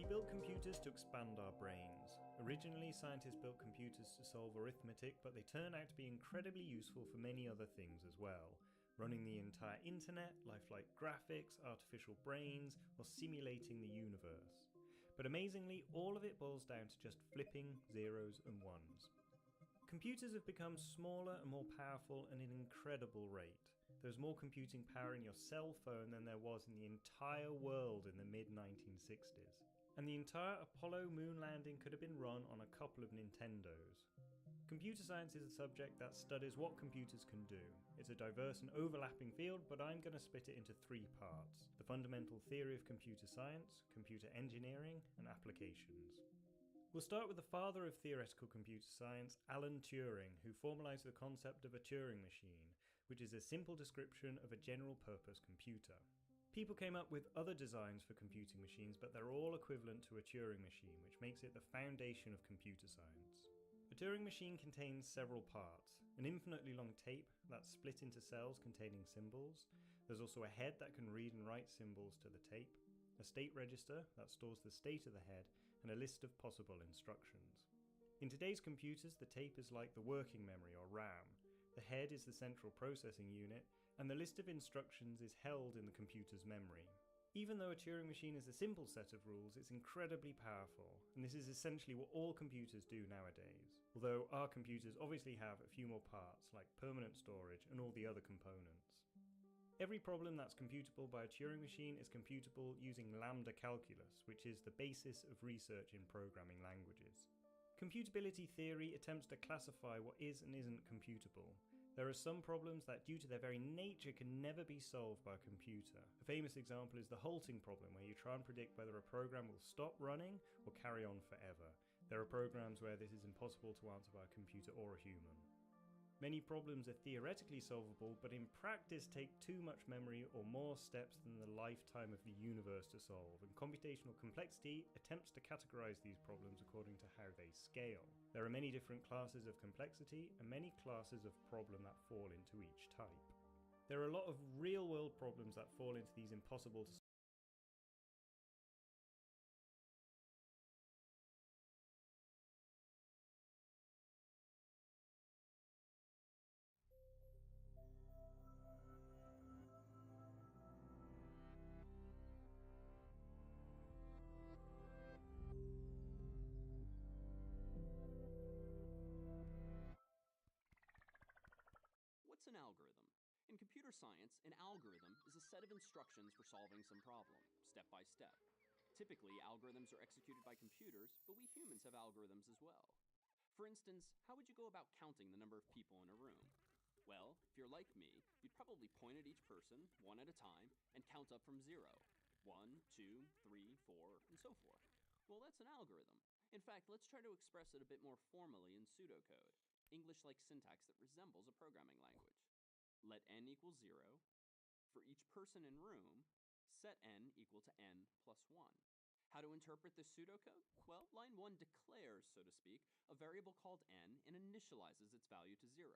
We built computers to expand our brains. Originally, scientists built computers to solve arithmetic, but they turn out to be incredibly useful for many other things as well. Running the entire internet, lifelike graphics, artificial brains, or simulating the universe. But amazingly, all of it boils down to just flipping zeros and ones. Computers have become smaller and more powerful at an incredible rate. There's more computing power in your cell phone than there was in the entire world in the mid-1960s. And the entire Apollo moon landing could have been run on a couple of Nintendos. Computer science is a subject that studies what computers can do. It's a diverse and overlapping field, but I'm going to split it into three parts: the fundamental theory of computer science, computer engineering, and applications. We'll start with the father of theoretical computer science, Alan Turing, who formalised the concept of a Turing machine, which is a simple description of a general-purpose computer. People came up with other designs for computing machines, but they're all equivalent to a Turing machine, which makes it the foundation of computer science. A Turing machine contains several parts: an infinitely long tape that's split into cells containing symbols. There's also a head that can read and write symbols to the tape, a state register that stores the state of the head, and a list of possible instructions. In today's computers, the tape is like the working memory or RAM. The head is the central processing unit, and the list of instructions is held in the computer's memory. Even though a Turing machine is a simple set of rules, it's incredibly powerful, and this is essentially what all computers do nowadays. Although our computers obviously have a few more parts, like permanent storage and all the other components. Every problem that's computable by a Turing machine is computable using lambda calculus, which is the basis of research in programming languages. Computability theory attempts to classify what is and isn't computable. There are some problems that, due to their very nature, can never be solved by a computer. A famous example is the halting problem, where you try and predict whether a program will stop running or carry on forever. There are programs where this is impossible to answer by a computer or a human. Many problems are theoretically solvable, but in practice take too much memory or more steps than the lifetime of the universe to solve, and computational complexity attempts to categorize these problems according to how they scale. There are many different classes of complexity and many classes of problem that fall into each type. There are a lot of real-world problems that fall into these impossible to What's an algorithm? In computer science, an algorithm is a set of instructions for solving some problem, step by step. Typically, algorithms are executed by computers, but we humans have algorithms as well. For instance, how would you go about counting the number of people in a room? Well, if you're like me, you'd probably point at each person, one at a time, and count up from 0. 1, 2, 3, 4, and so forth. Well, that's an algorithm. In fact, let's try to express it a bit more formally in pseudocode, English-like syntax that resembles a programming language. Let n equal 0. For each person in room, set n equal to n plus 1. How to interpret this pseudocode? Well, line 1 declares, so to speak, a variable called n and initializes its value to 0.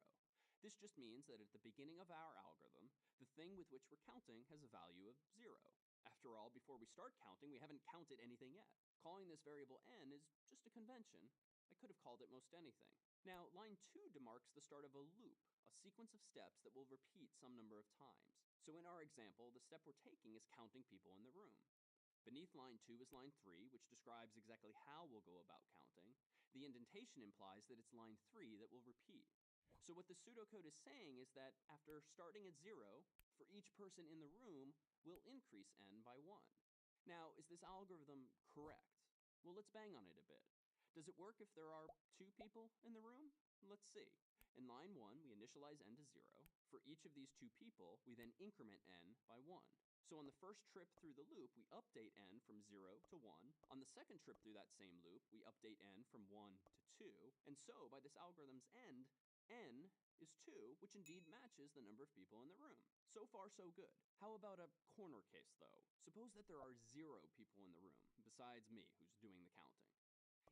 This just means that at the beginning of our algorithm, the thing with which we're counting has a value of 0. After all, before we start counting, we haven't counted anything yet. Calling this variable n is just a convention. I could have called it most anything. Now, line 2 demarks the start of a loop, a sequence of steps that will repeat some number of times. So in our example, the step we're taking is counting people in the room. Beneath line 2 is line 3, which describes exactly how we'll go about counting. The indentation implies that it's line 3 that will repeat. So what the pseudocode is saying is that after starting at 0, for each person in the room, we'll increase n by 1. Now, is this algorithm correct? Well, let's bang on it a bit. Does it work if there are 2 people in the room? Let's see. In line 1, we initialize n to 0. For each of these 2 people, we then increment n by 1. So on the first trip through the loop, we update n from 0 to 1. On the second trip through that same loop, we update n from 1 to 2. And so, by this algorithm's end, n is 2, which indeed matches the number of people in the room. So far, so good. How about a corner case, though? Suppose that there are 0 people in the room, besides me, who's doing the counting.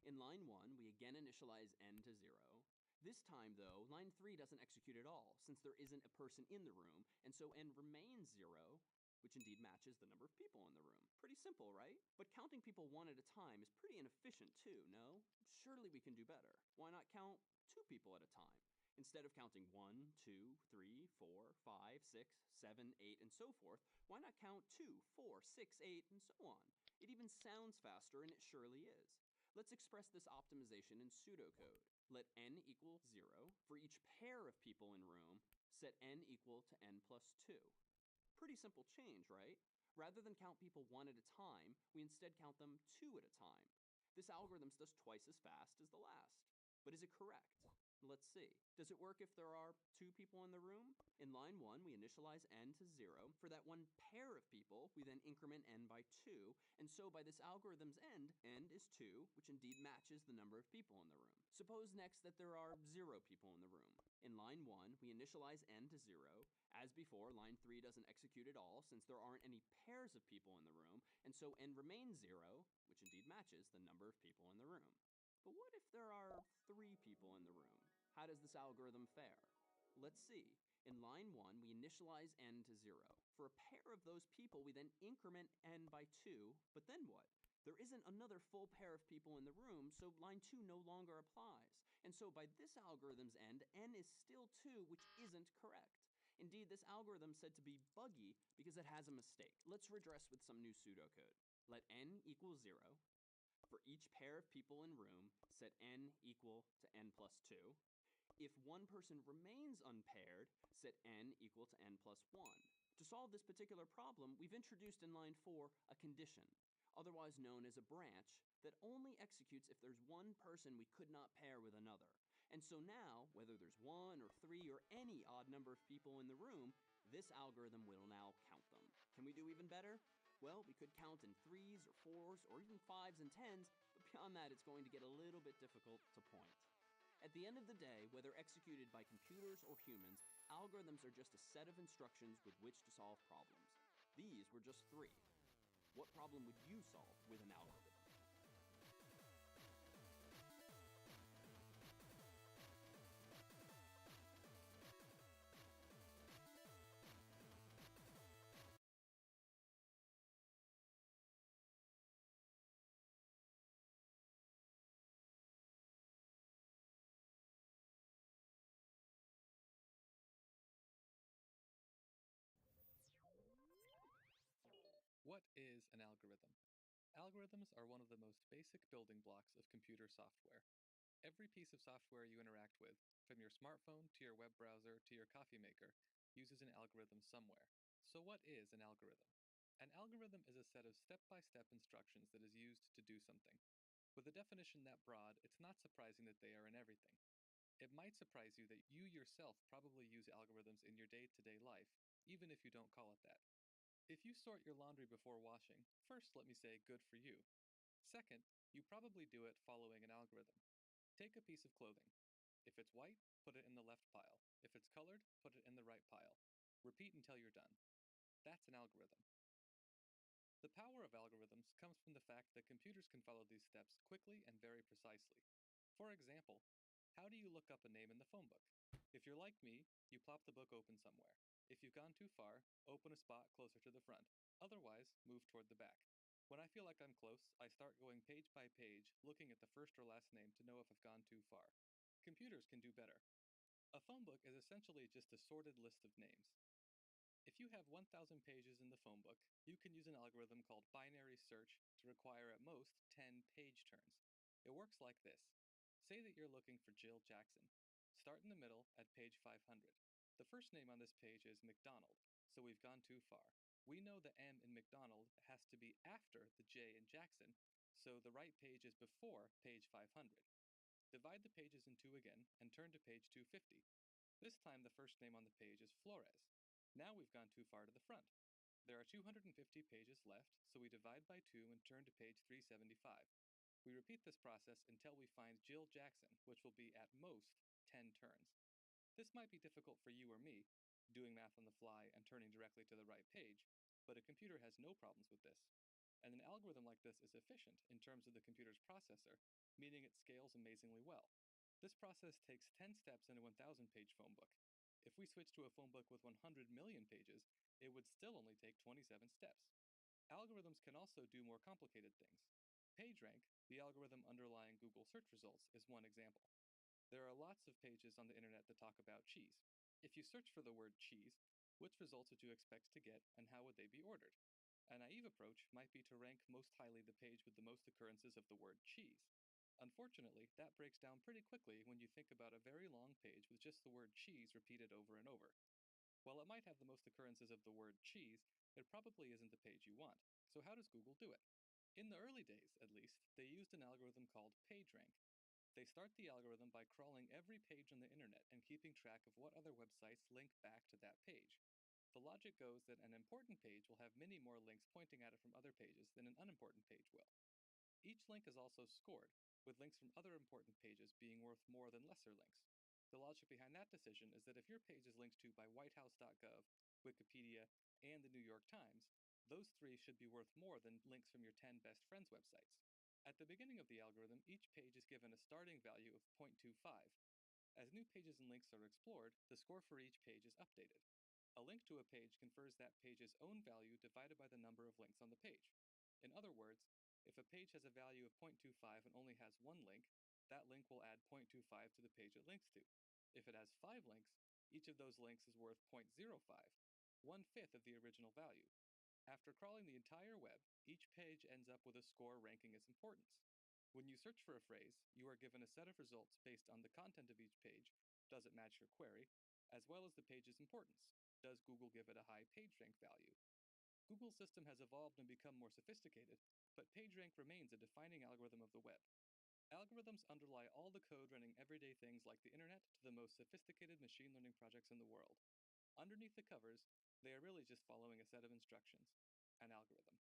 In line 1, we again initialize n to 0. This time, though, line 3 doesn't execute at all, since there isn't a person in the room, and so n remains 0, which indeed matches matches the number of people in the room. Pretty simple, right? But counting people one at a time is pretty inefficient too, no? Surely we can do better. Why not count 2 people at a time? Instead of counting 1, 2, 3, 4, 5, 6, 7, 8, and so forth, why not count 2, 4, 6, 8, and so on? It even sounds faster, and it surely is. Let's express this optimization in pseudocode. Let n equal 0. For each pair of people in room, set n equal to n plus 2. Pretty simple change, right? Rather than count people one at a time, we instead count them 2 at a time. This algorithm does twice as fast as the last. But is it correct? Let's see. Does it work if there are 2 people in the room? In line 1, we initialize n to 0. For that one pair of people, we then increment n by 2, and so by this algorithm's end, n is 2, which indeed matches the number of people in the room. Suppose next that there are 0 people in the room. In line 1, we initialize n to 0. As before, line 3 doesn't execute at all since there aren't any pairs of people in the room, and so n remains 0, which indeed matches the number of people in the room. But what if there are 3 people in the room? How does this algorithm fare? Let's see. In line 1, we initialize n to 0. For a pair of those people, we then increment n by 2, but then what? There isn't another full pair of people in the room, so line 2 no longer applies. And so by this algorithm's end, n is still 2, which isn't correct. Indeed, this algorithm is said to be buggy because it has a mistake. Let's redress with some new pseudocode. Let n equal 0. For each pair of people in room, set n equal to n plus 2. If one person remains unpaired, set n equal to n plus 1. To solve this particular problem, we've introduced in line 4 a condition, otherwise known as a branch, that only executes if there's one person we could not pair with another. And so now, whether there's 1 or 3 or any odd number of people in the room, this algorithm will now count them. Can we do even better? Well, we could count in 3s or 4s or even 5s and 10s, but beyond that it's going to get a little bit difficult to point. At the end of the day, whether executed by computers or humans, algorithms are just a set of instructions with which to solve problems. These were just 3. What problem would you solve with an algorithm? What is an algorithm? Algorithms are one of the most basic building blocks of computer software. Every piece of software you interact with, from your smartphone to your web browser to your coffee maker, uses an algorithm somewhere. So what is an algorithm? An algorithm is a set of step-by-step instructions that is used to do something. With a definition that broad, it's not surprising that they are in everything. It might surprise you that you yourself probably use algorithms in your day-to-day life, even if you don't call it that. If you sort your laundry before washing, first let me say good for you. Second, you probably do it following an algorithm. Take a piece of clothing. If it's white, put it in the left pile. If it's colored, put it in the right pile. Repeat until you're done. That's an algorithm. The power of algorithms comes from the fact that computers can follow these steps quickly and very precisely. For example, how do you look up a name in the phone book? If you're like me, you plop the book open somewhere. If you've gone too far, open a spot closer to the front. Otherwise, move toward the back. When I feel like I'm close, I start going page by page, looking at the first or last name to know if I've gone too far. Computers can do better. A phone book is essentially just a sorted list of names. If you have 1,000 pages in the phone book, you can use an algorithm called binary search to require at most 10 page turns. It works like this. Say that you're looking for Jill Jackson. Start in the middle at page 500. The first name on this page is McDonald, so we've gone too far. We know the M in McDonald has to be after the J in Jackson, so the right page is before page 500. Divide the pages in 2 again and turn to page 250. This time the first name on the page is Flores. Now we've gone too far to the front. There are 250 pages left, so we divide by 2 and turn to page 375. We repeat this process until we find Jill Jackson, which will be at most 10 turns. This might be difficult for you or me, doing math on the fly and turning directly to the right page, but a computer has no problems with this. And an algorithm like this is efficient in terms of the computer's processor, meaning it scales amazingly well. This process takes 10 steps in a 1,000-page phone book. If we switch to a phone book with 100 million pages, it would still only take 27 steps. Algorithms can also do more complicated things. PageRank, the algorithm underlying Google search results, is one example. There are lots of pages on the internet that talk about cheese. If you search for the word cheese, which results would you expect to get and how would they be ordered? A naive approach might be to rank most highly the page with the most occurrences of the word cheese. Unfortunately, that breaks down pretty quickly when you think about a very long page with just the word cheese repeated over and over. While it might have the most occurrences of the word cheese, it probably isn't the page you want. So how does Google do it? In the early days, at least, they used an algorithm called PageRank. They start the algorithm by crawling every page on the internet and keeping track of what other websites link back to that page. The logic goes that an important page will have many more links pointing at it from other pages than an unimportant page will. Each link is also scored, with links from other important pages being worth more than lesser links. The logic behind that decision is that if your page is linked to by whitehouse.gov, Wikipedia, and the New York Times, those three should be worth more than links from your 10 best friends websites. At the beginning of the algorithm, each page is given a starting value of 0.25. As new pages and links are explored, the score for each page is updated. A link to a page confers that page's own value divided by the number of links on the page. In other words, if a page has a value of 0.25 and only has one link, that link will add 0.25 to the page it links to. If it has 5 links, each of those links is worth 0.05, 1/5 of the original value. After crawling the entire web, each page ends up with a score ranking its importance. When you search for a phrase, you are given a set of results based on the content of each page, does it match your query, as well as the page's importance, does Google give it a high PageRank value. Google's system has evolved and become more sophisticated, but PageRank remains a defining algorithm of the web. Algorithms underlie all the code running everyday things like the internet to the most sophisticated machine learning projects in the world. Underneath the covers, they are really just following a set of instructions, an algorithm.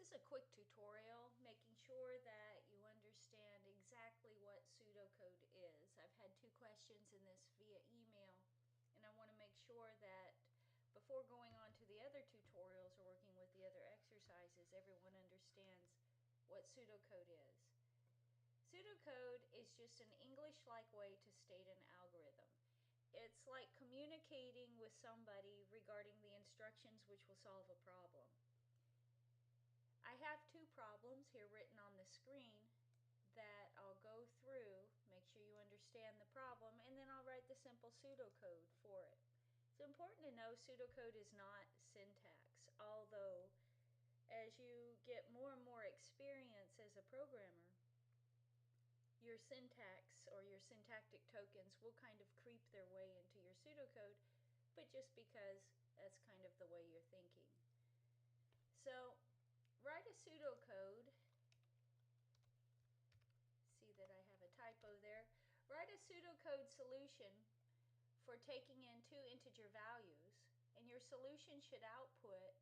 is a quick tutorial making sure that you understand exactly what pseudocode is. I've had 2 questions in this via email, and I want to make sure that before going on to the other tutorials or working with the other exercises, everyone understands what pseudocode is. Pseudocode is just an English-like way to state an algorithm. It's like communicating with somebody regarding the instructions which will solve a problem. I have 2 problems here written on the screen that I'll go through, make sure you understand the problem, and then I'll write the simple pseudocode for it. It's important to know pseudocode is not syntax, although as you get more and more experience as a programmer, your syntax or your syntactic tokens will kind of creep their way into your pseudocode, but just because that's kind of the way you're thinking. So write a pseudocode. See that I have a typo there. Write a pseudocode solution for taking in 2 integer values, and your solution should output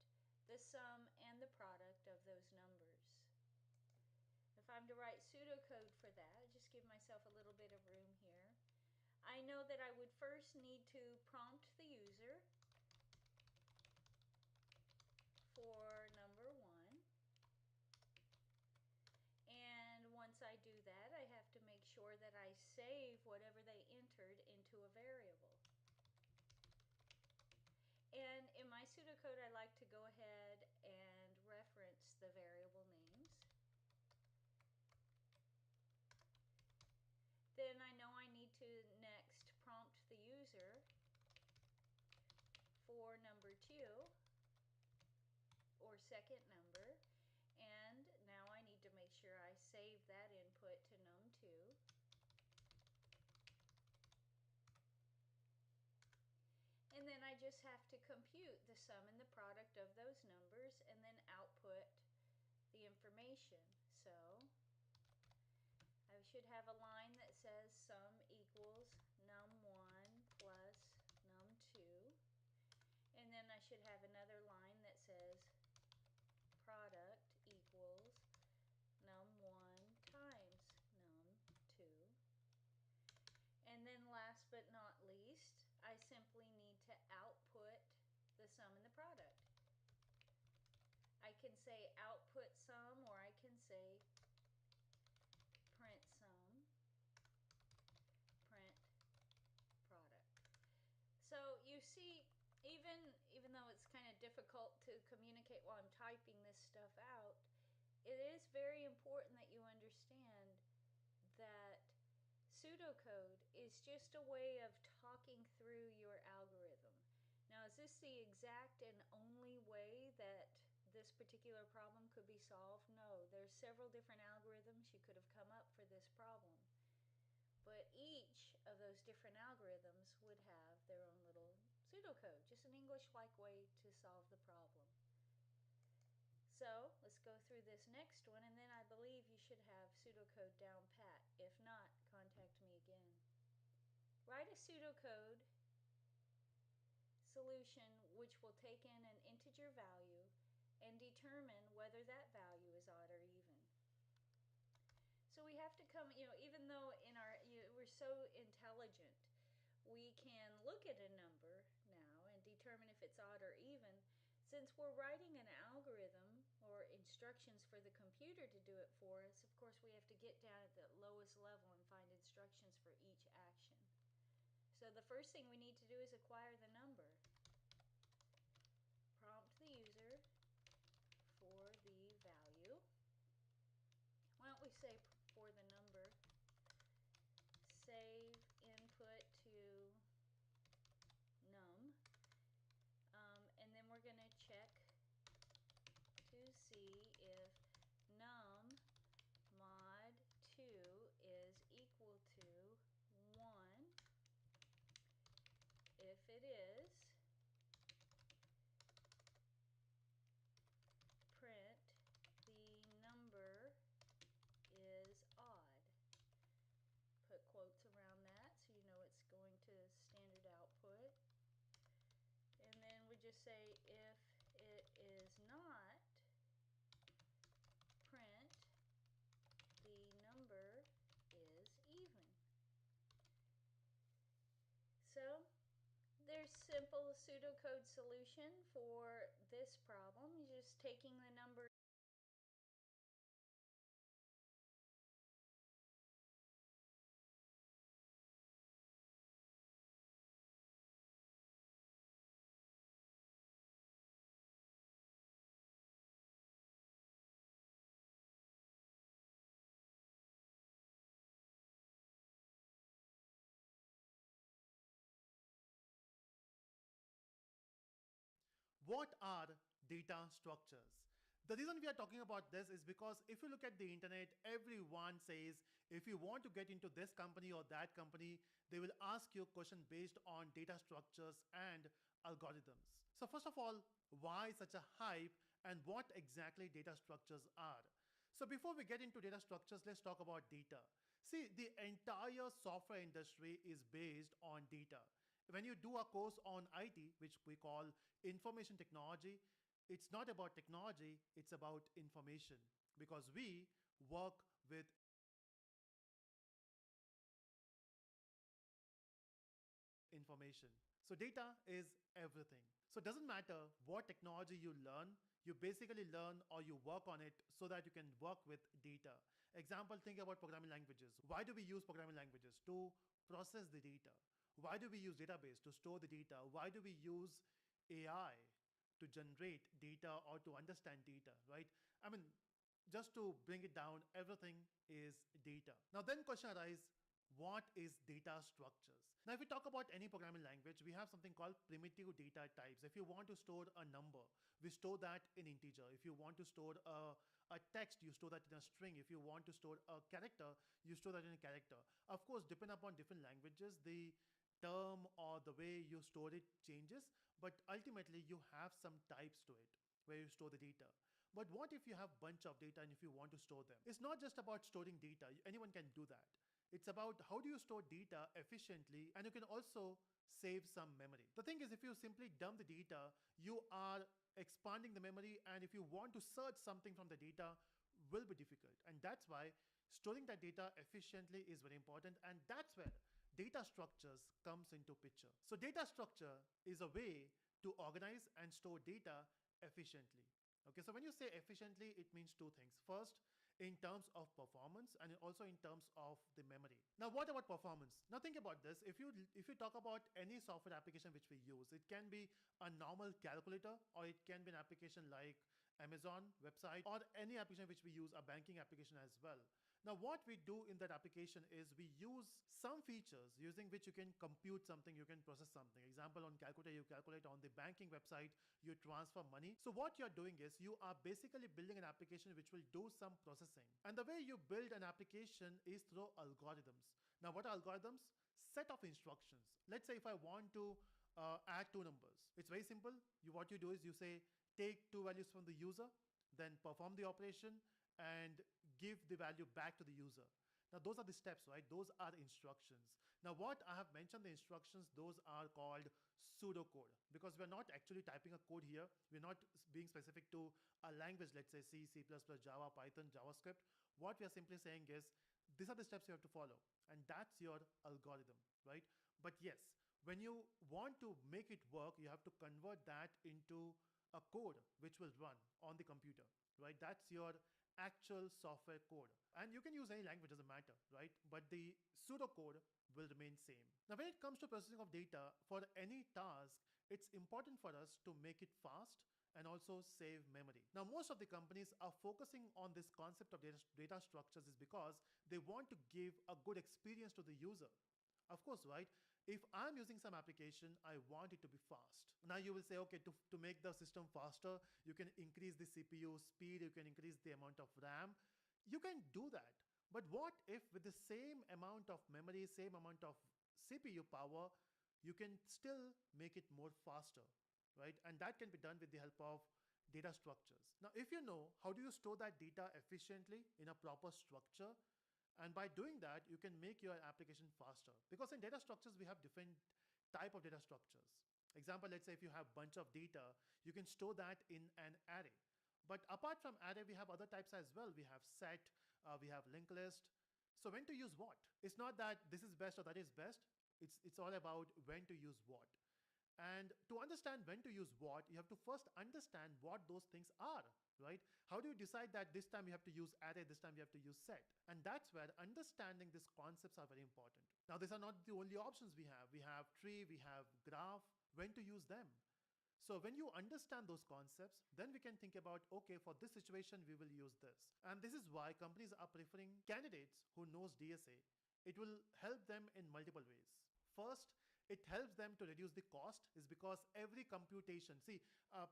the sum and the product of those numbers. If I'm to write pseudocode for that, just give myself a little bit of room here. I know that I would first need to prompt the user for number 1. And once I do that, I have to make sure that I save whatever they entered into a variable. And in my pseudocode, I like to go ahead and reference the variable names. Then I know I need to next prompt the user for number 2, or second number, and now I need to make sure I save that input to num2. And then I just have to compute the sum and the product of those numbers and then output the information. So I should have a line that says sum equals num1 plus num2. And then I should have another line that says product equals num1 times num2. And then last but not least, I simply need to output the sum and the product. I can say output sum, or I can say print sum, print product. So you see, even though it's kind of difficult to communicate while I'm typing this stuff out, it is very important that you understand that pseudocode is just a way of talking through your algorithm. Now, is this the exact and only way that this particular problem could be solved? No, there's several different algorithms you could have come up for this problem. But each of those different algorithms would have their own little pseudocode, just an English-like way to solve the problem. So let's go through this next one, and then I believe you should have pseudocode down pat. If not, contact me again. Write a pseudocode solution which will take in an integer value and determine whether that value is odd or even. So we have to come, even though we're so intelligent, we can look at a number now and determine if it's odd or even. Since we're writing an algorithm or instructions for the computer to do it for us, of course we have to get down at the lowest level and find instructions for each action. So the first thing we need to do is acquire the number. Prompt the user for the value. Why don't we say for the number, save input to num, and then we're going to check to see if num mod 2 is equal to 1. If it is, print the number is odd. Put quotes around that so you know it's going to standard output. And then we just say if it is not, pseudocode solution for this problem. You're just taking the number What are data structures? The reason we are talking about this is because if you look at the internet, everyone says if you want to get into this company or that company, they will ask you a question based on data structures and algorithms. So first of all, why such a hype and what exactly data structures are? So before we get into data structures, let's talk about data. See, the entire software industry is based on data. When you do a course on IT, which we call information technology, it's not about technology, it's about information because we work with information. So data is everything. So it doesn't matter what technology you learn, you basically learn or you work on it so that you can work with data. Example, think about programming languages. Why do we use programming languages? To process the data. Why do we use database? To store the data. Why do we use AI to generate data or to understand data, right? I mean, just to bring it down, everything is data. Now then question arises, what is data structures? Now if we talk about any programming language, we have something called primitive data types. If you want to store a number, we store that in integer. If you want to store a text, you store that in a string. If you want to store a character, you store that in a character. Of course, depending upon different languages, the term or the way you store it changes, but ultimately you have some types to it where you store the data. But what if you have a bunch of data and if you want to store them? It's not just about storing data. Anyone can do that. It's about how do you store data efficiently, and you can also save some memory. The thing is, if you simply dump the data, you are expanding the memory, and if you want to search something from the data, will be difficult. And that's why storing that data efficiently is very important, and that's where data structures comes into picture. So data structure is a way to organize and store data efficiently. Okay, so when you say efficiently, it means two things. First, in terms of performance and also in terms of the memory. Now, what about performance? Now think about this. If you talk about any software application which we use, it can be a normal calculator or it can be an application like Amazon website or any application which we use, a banking application as well. Now what we do in that application is we use some features using which you can compute something, you can process something. Example, on calculator, you calculate. On the banking website, you transfer money. So what you're doing is you are basically building an application which will do some processing. And the way you build an application is through algorithms. Now what are algorithms? Set of instructions. Let's say if I want to add two numbers, it's very simple. What you do is you say, take two values from the user, then perform the operation and give the value back to the user. Now those are the steps, right? Those are instructions. Now what I have mentioned, the instructions, those are called pseudocode because we're not actually typing a code here. We're not being specific to a language, let's say C, C++, Java, Python, JavaScript. What we are simply saying is these are the steps you have to follow, and that's your algorithm, right? But yes, when you want to make it work, you have to convert that into a code which will run on the computer, right? That's your actual software code. And you can use any language, doesn't matter, right? But the pseudocode will remain same. Now, when it comes to processing of data for any task, it's important for us to make it fast and also save memory. Now, most of the companies are focusing on this concept of data structures is because they want to give a good experience to the user. Of course, right? If I'm using some application, I want it to be fast. Now you will say, okay, to make the system faster, you can increase the CPU speed, you can increase the amount of RAM. You can do that. But what if with the same amount of memory, same amount of CPU power, you can still make it more faster, right? And that can be done with the help of data structures. Now, if you know how do you store that data efficiently in a proper structure, and by doing that, you can make your application faster. Because in data structures, we have different type of data structures. Example, let's say if you have a bunch of data, you can store that in an array. But apart from array, we have other types as well. We have set, we have linked list. So when to use what? It's not that this is best or that is best. It's all about when to use what. And to understand when to use what, you have to first understand what those things are, right? How do you decide that this time you have to use array, this time you have to use set? And that's where understanding these concepts are very important. Now, these are not the only options we have. We have tree, we have graph, when to use them. So when you understand those concepts, then we can think about, okay, for this situation, we will use this. And this is why companies are preferring candidates who knows DSA. It will help them in multiple ways. First, it helps them to reduce the cost is because every computation, see,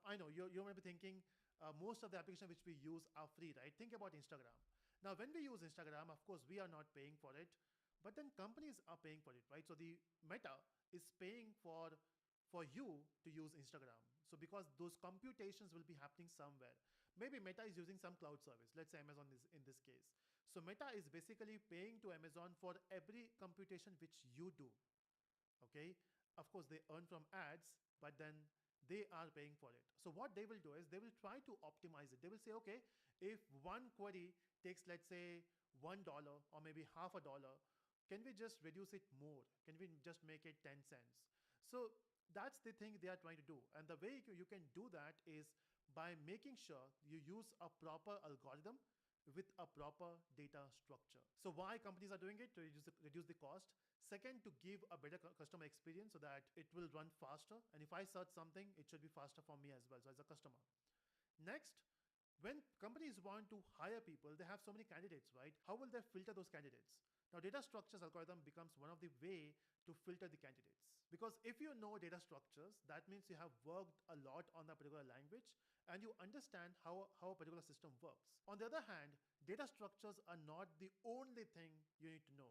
I know you might be thinking most of the applications which we use are free, right? Think about Instagram. Now, when we use Instagram, of course, we are not paying for it, but then companies are paying for it, right? So the Meta is paying for you to use Instagram. So because those computations will be happening somewhere. Maybe Meta is using some cloud service. Let's say Amazon is in this case. So Meta is basically paying to Amazon for every computation which you do. Okay. Of course, they earn from ads, but then they are paying for it. So what they will do is they will try to optimize it. They will say, okay, if one query takes, let's say, $1 or maybe half a dollar, can we just reduce it more? Can we just make it 10 cents? So that's the thing they are trying to do. And the way you can do that is by making sure you use a proper algorithm with a proper data structure. So why companies are doing it? To reduce the cost. Second, to give a better customer experience so that it will run faster. And if I search something, it should be faster for me as well, so as a customer. Next, when companies want to hire people, they have so many candidates, right? How will they filter those candidates? Now, data structures algorithm becomes one of the way to filter the candidates. Because if you know data structures, that means you have worked a lot on a particular language and you understand how a particular system works. On the other hand, data structures are not the only thing you need to know.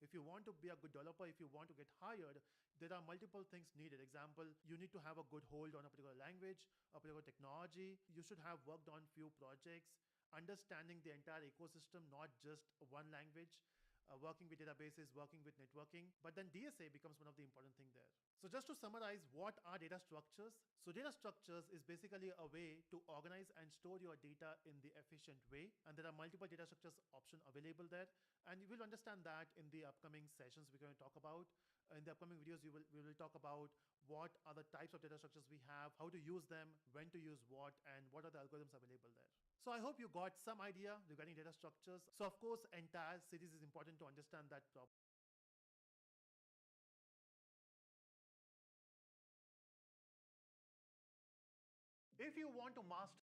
If you want to be a good developer, if you want to get hired, there are multiple things needed. Example, you need to have a good hold on a particular language, a particular technology. You should have worked on few projects, understanding the entire ecosystem, not just one language. Working with databases, working with networking, but then DSA becomes one of the important things there. So just to summarize, what are data structures? So data structures is basically a way to organize and store your data in the efficient way. And there are multiple data structures option available there. And you will understand that in the upcoming sessions we're going to talk about. In the upcoming videos, we will talk about what are the types of data structures we have, how to use them, when to use what, and what are the algorithms available there. So I hope you got some idea regarding data structures. So of course, entire series is important to understand that problem. If you want to master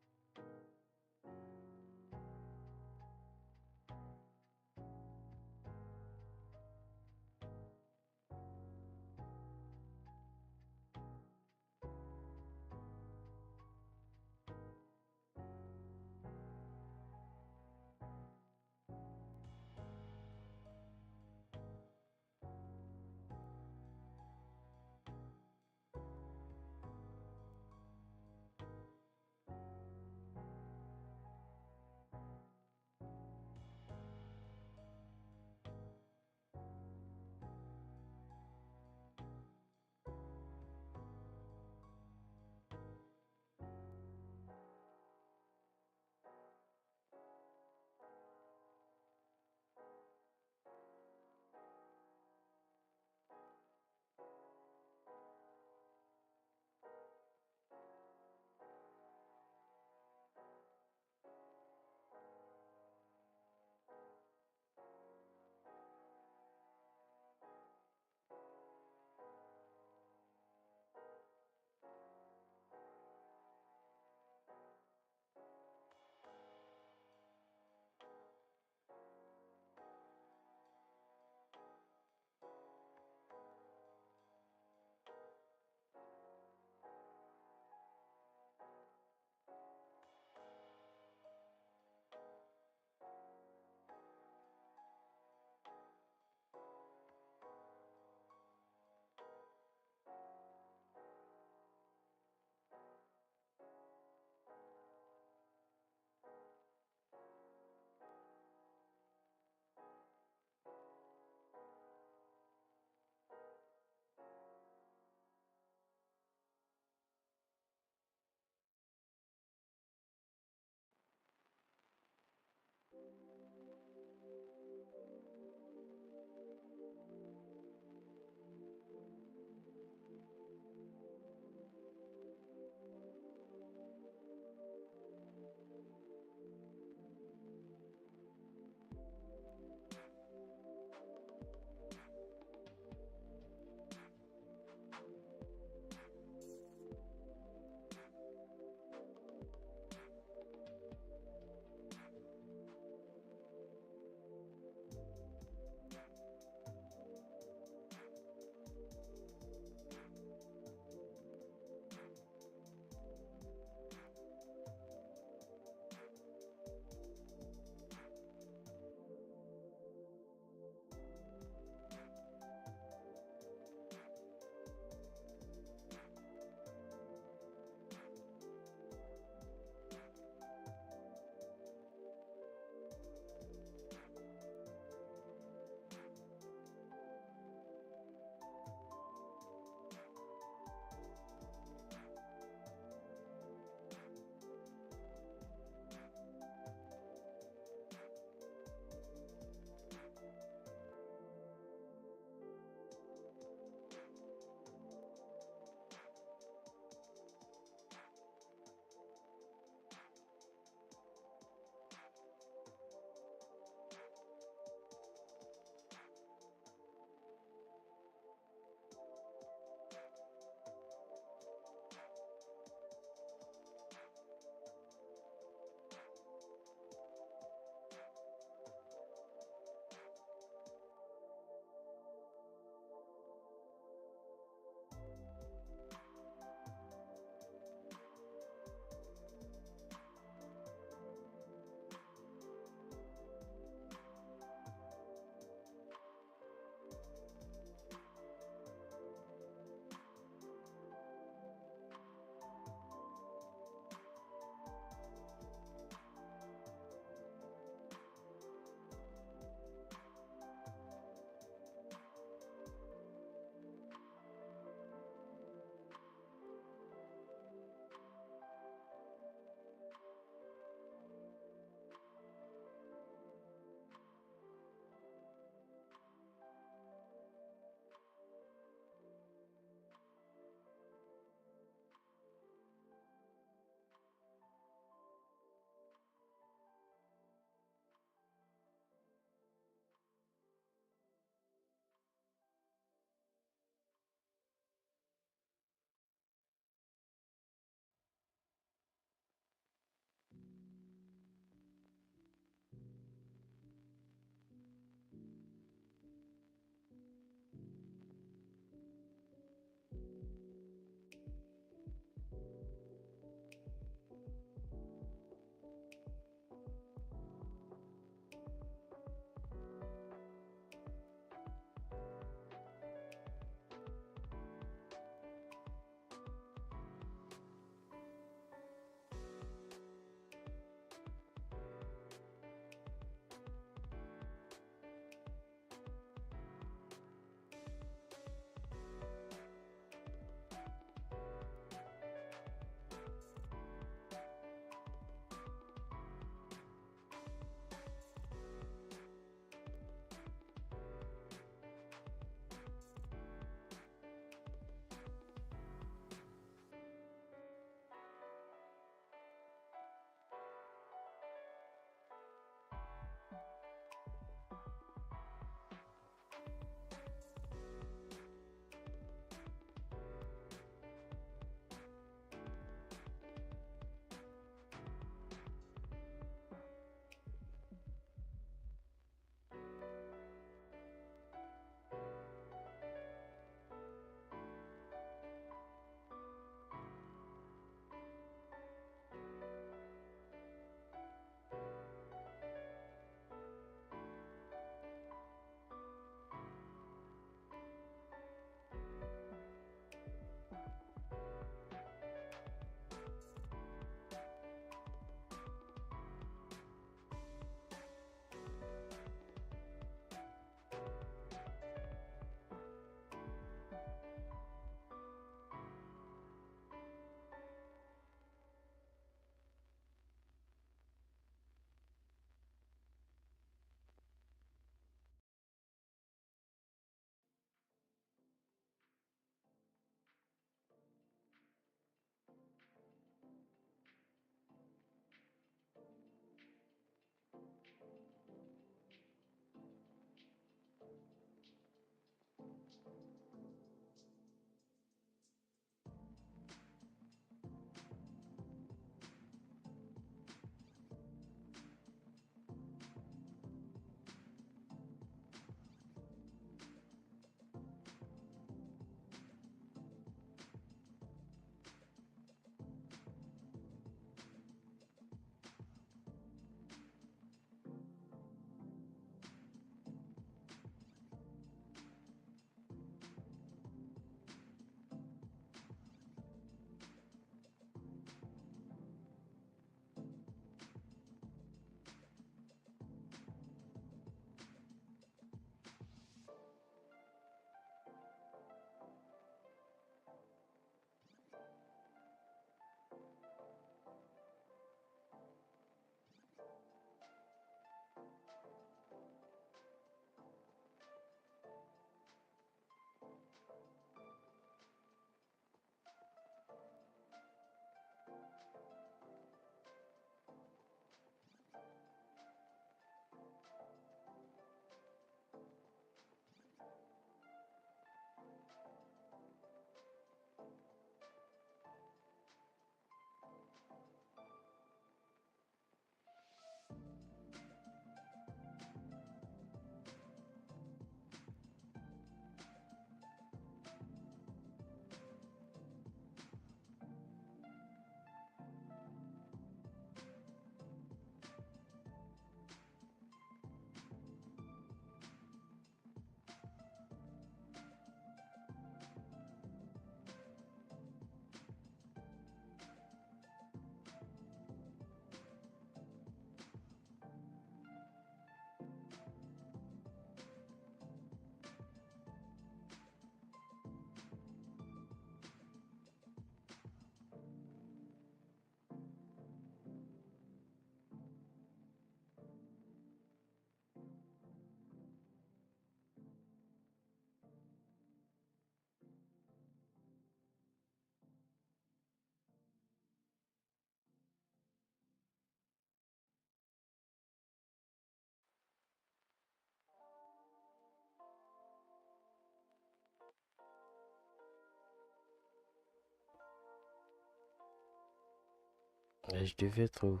Et je devais être où?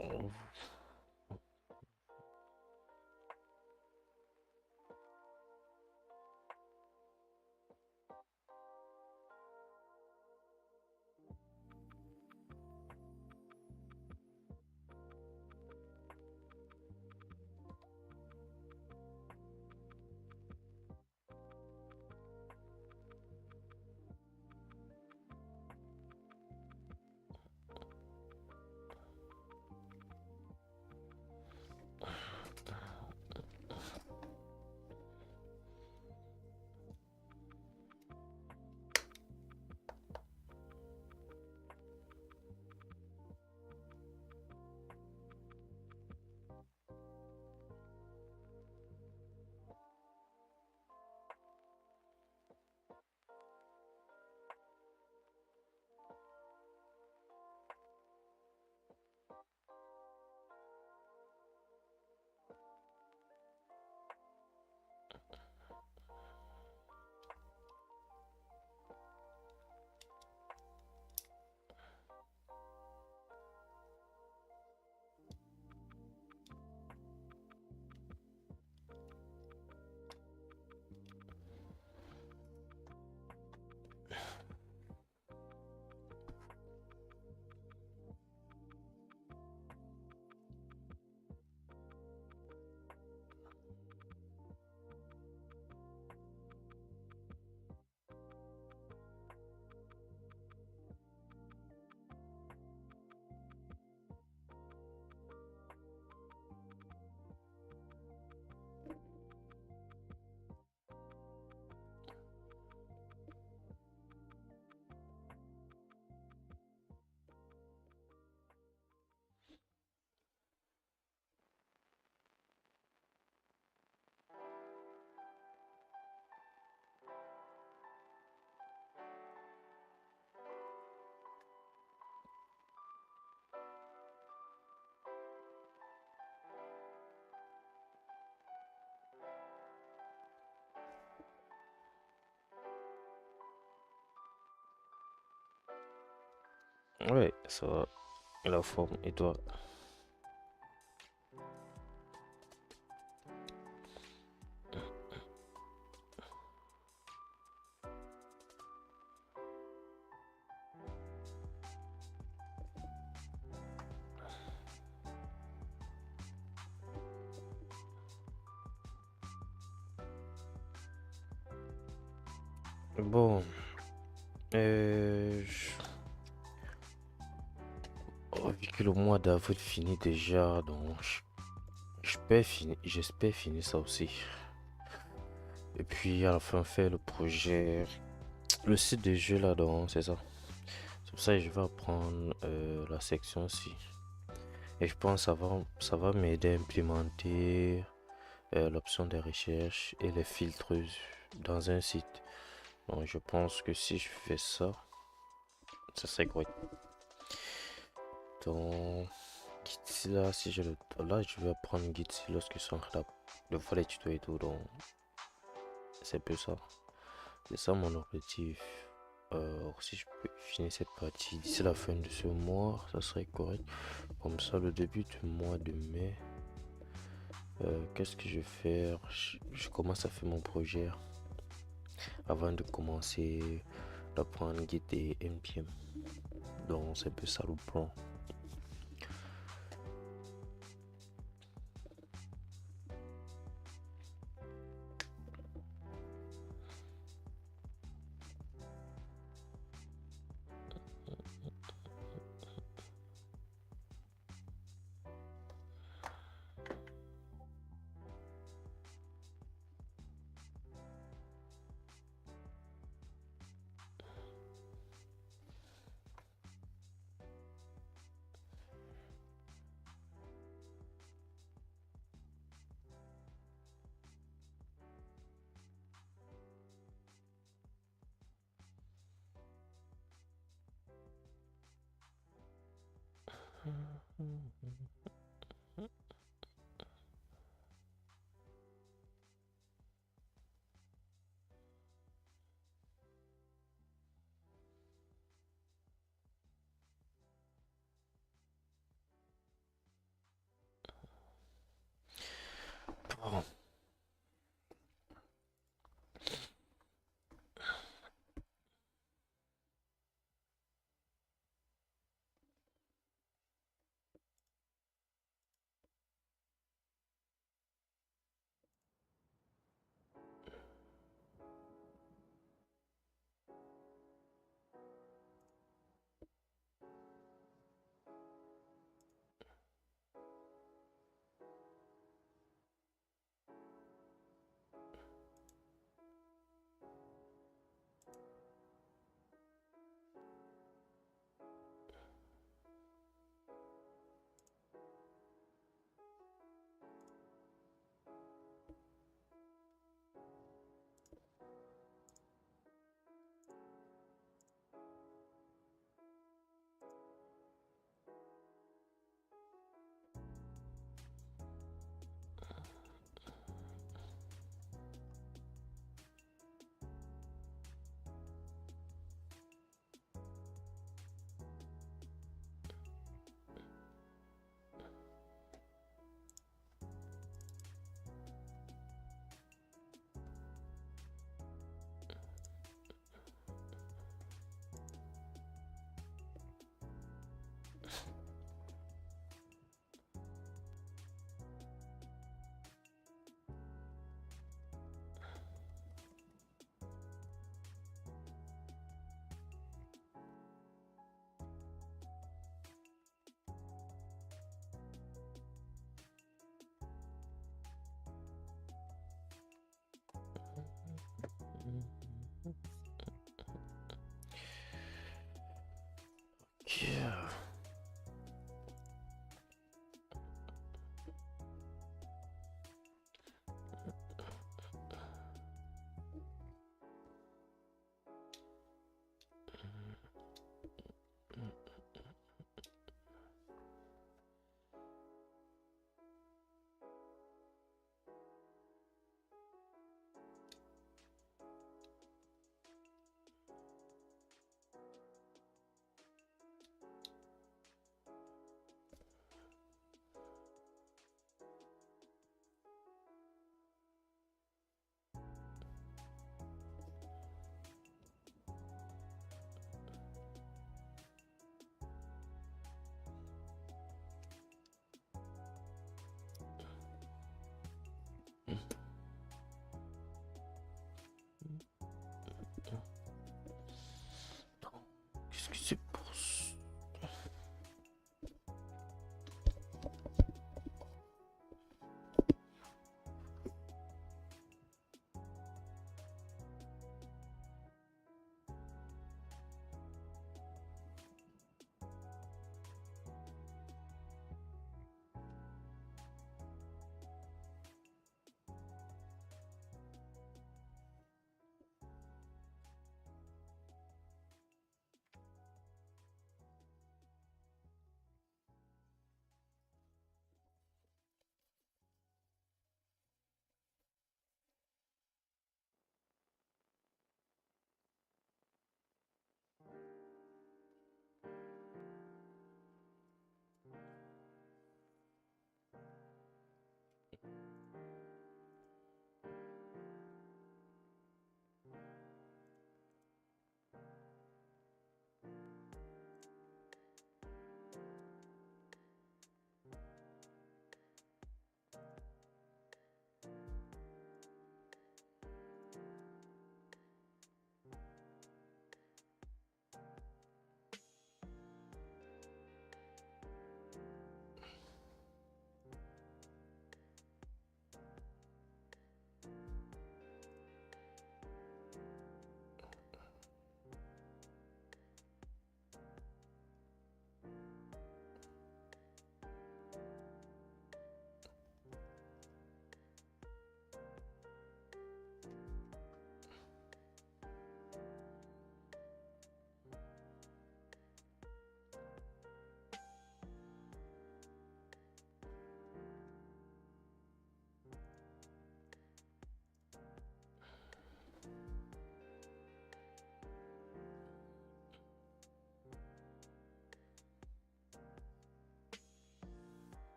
Oh. Ouais, ça va. Et la forme, et toi? Bon, vu que le mois d'avril finit déjà, donc j'espère finir ça aussi. Et puis à la fin faire le projet, le site de jeu là-dedans, c'est ça. C'est pour ça que je vais apprendre la section ci. Et je pense que ça va m'aider à implémenter l'option de recherche et les filtres dans un site. Donc je pense que si je fais ça, ça serait correct. Donc Git là, si je le là, je vais apprendre Git lorsque je suis en train de faire les tutos et tout. Donc c'est un peu ça. C'est ça mon objectif. Si je peux finir cette partie d'ici la fin de ce mois, ça serait correct. Comme ça, le début du mois de mai, qu'est-ce que je vais faire? Je commence à faire mon projet avant de commencer d'apprendre Git et npm. Donc c'est un peu ça le plan.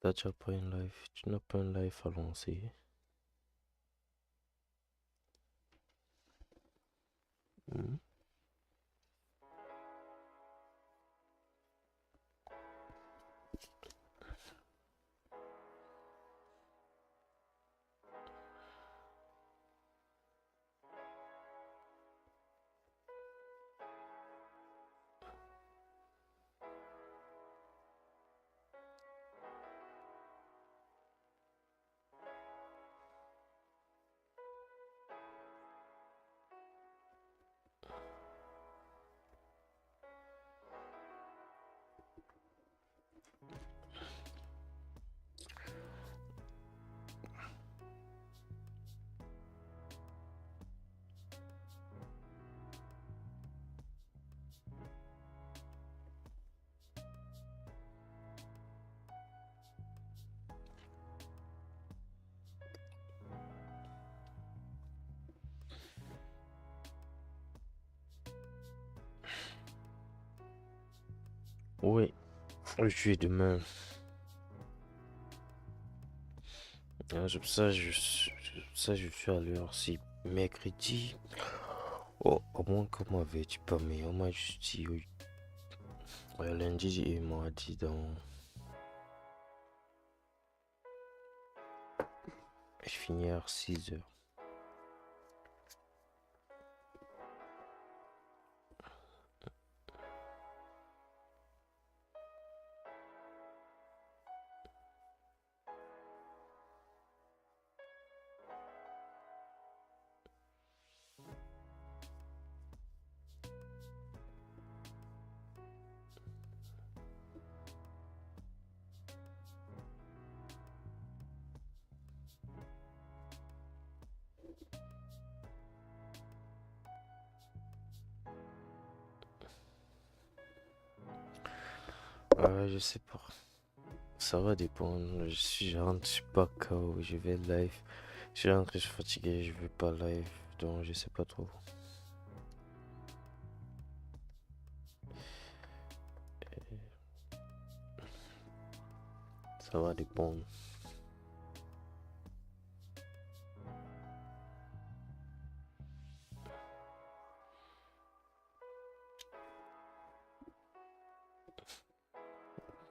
Là, tu n'as pas une live. Tu n'as pas une live à lancer. Hmm. Oui, je suis demain. C'est pour ça que je suis à l'heure. Si mercredi, oh, au moins comme on avait dit pas, mais on m'a juste dit oui. Lundi et mardi dans. Je finis à 6h. Je sais pas. Ça va dépendre. Je rentre, je suis pas KO, je vais live. Je rentre, je suis fatigué, je vais pas live. Donc je sais pas trop. Ça va dépendre.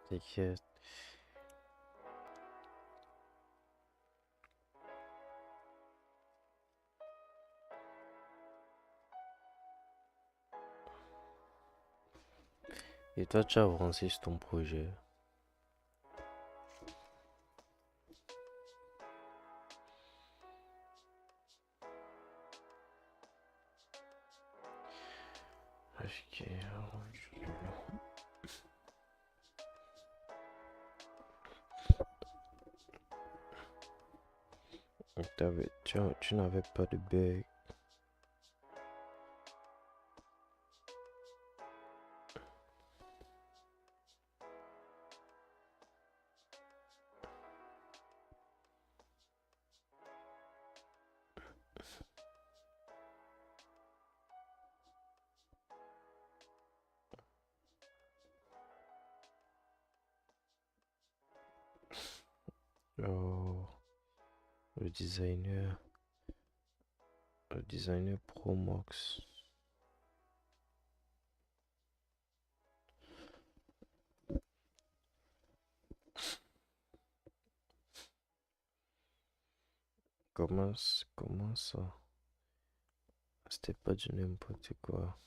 T'inquiète. Et toi, tu as avancé sur ton projet? Ok. Tu n'avais pas de bug. Oh, le designer. Le designer Pro Max. Comment ça? C'était pas du n'importe quoi.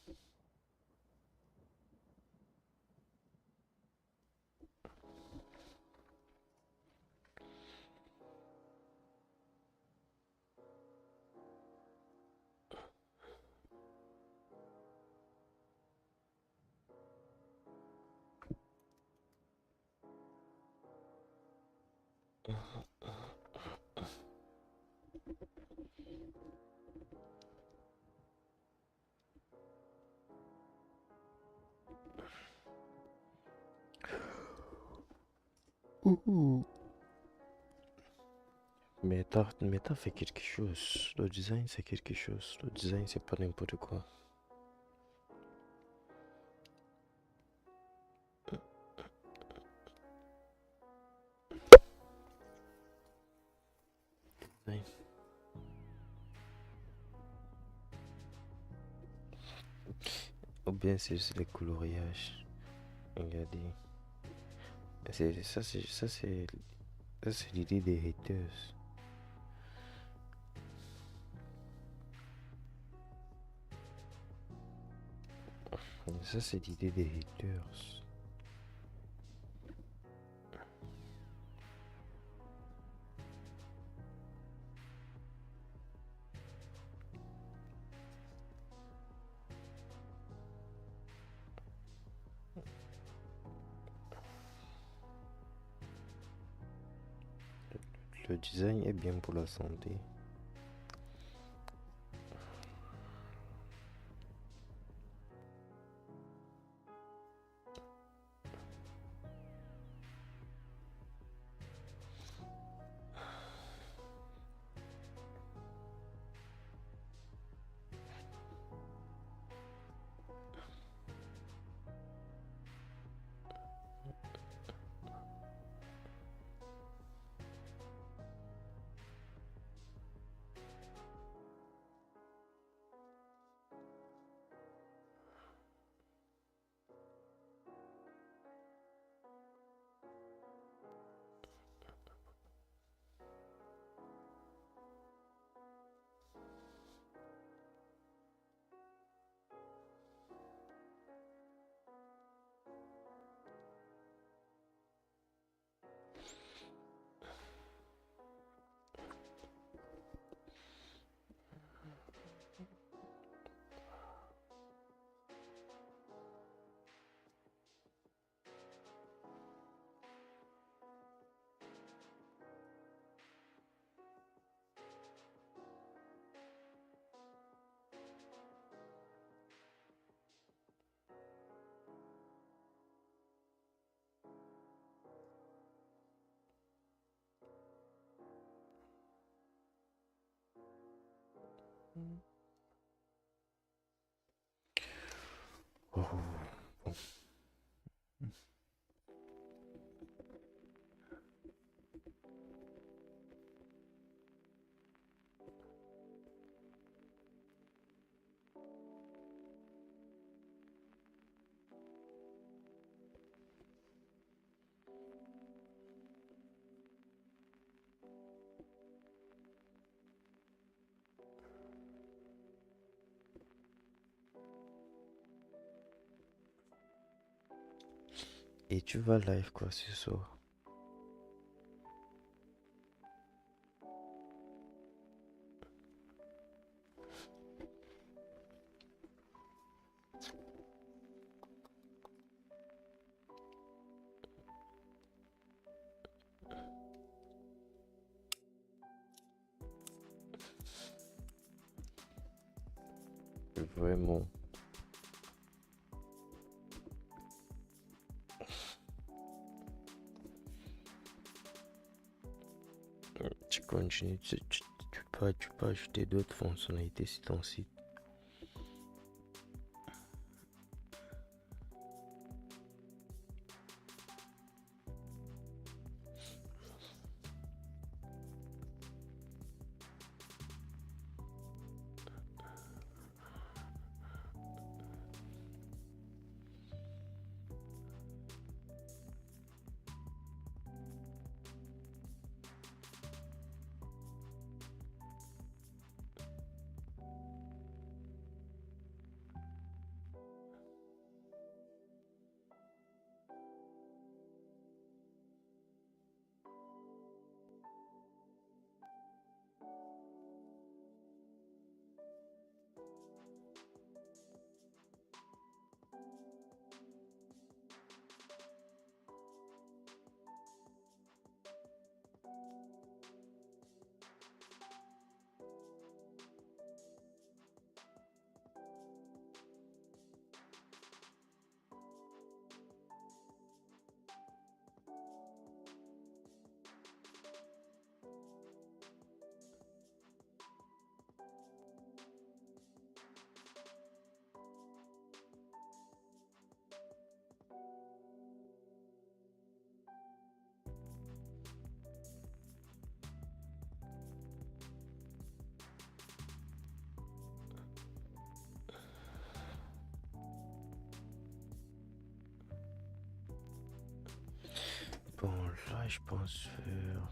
Mais t'as fait quelque chose. Le design, c'est quelque chose. Le design, c'est pas n'importe quoi. bien c'est juste les coloriages. Regardez. Ça c'est l'idée des haters. Ça c'est l'idée des haters. Le design est bien pour la santé. Oh, bon. Et tu vas live quoi ce soir? Vraiment. Tu continues, tu peux ajouter d'autres fonctionnalités sur ton site. je pense faire...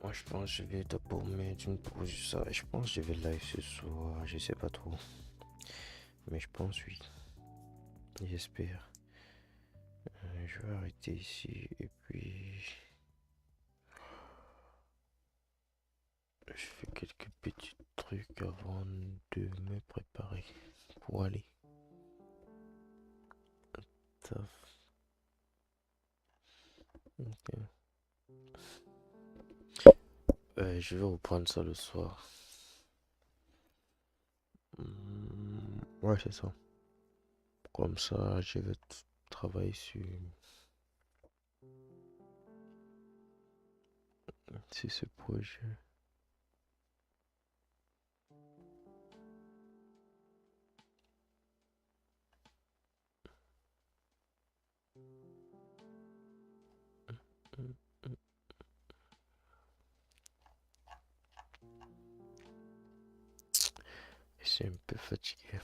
Moi, je pense que je vais d'abord mettre une pause ça. Je pense que je vais live ce soir. Je sais pas trop. Mais je pense oui. J'espère. Je vais arrêter ici et puis... Je fais quelques petits trucs avant de me préparer pour aller. Taf. Ok. Je vais reprendre ça le soir. Ouais, c'est ça. Comme ça, je vais travailler sur ce projet. C'est un peu fatigué.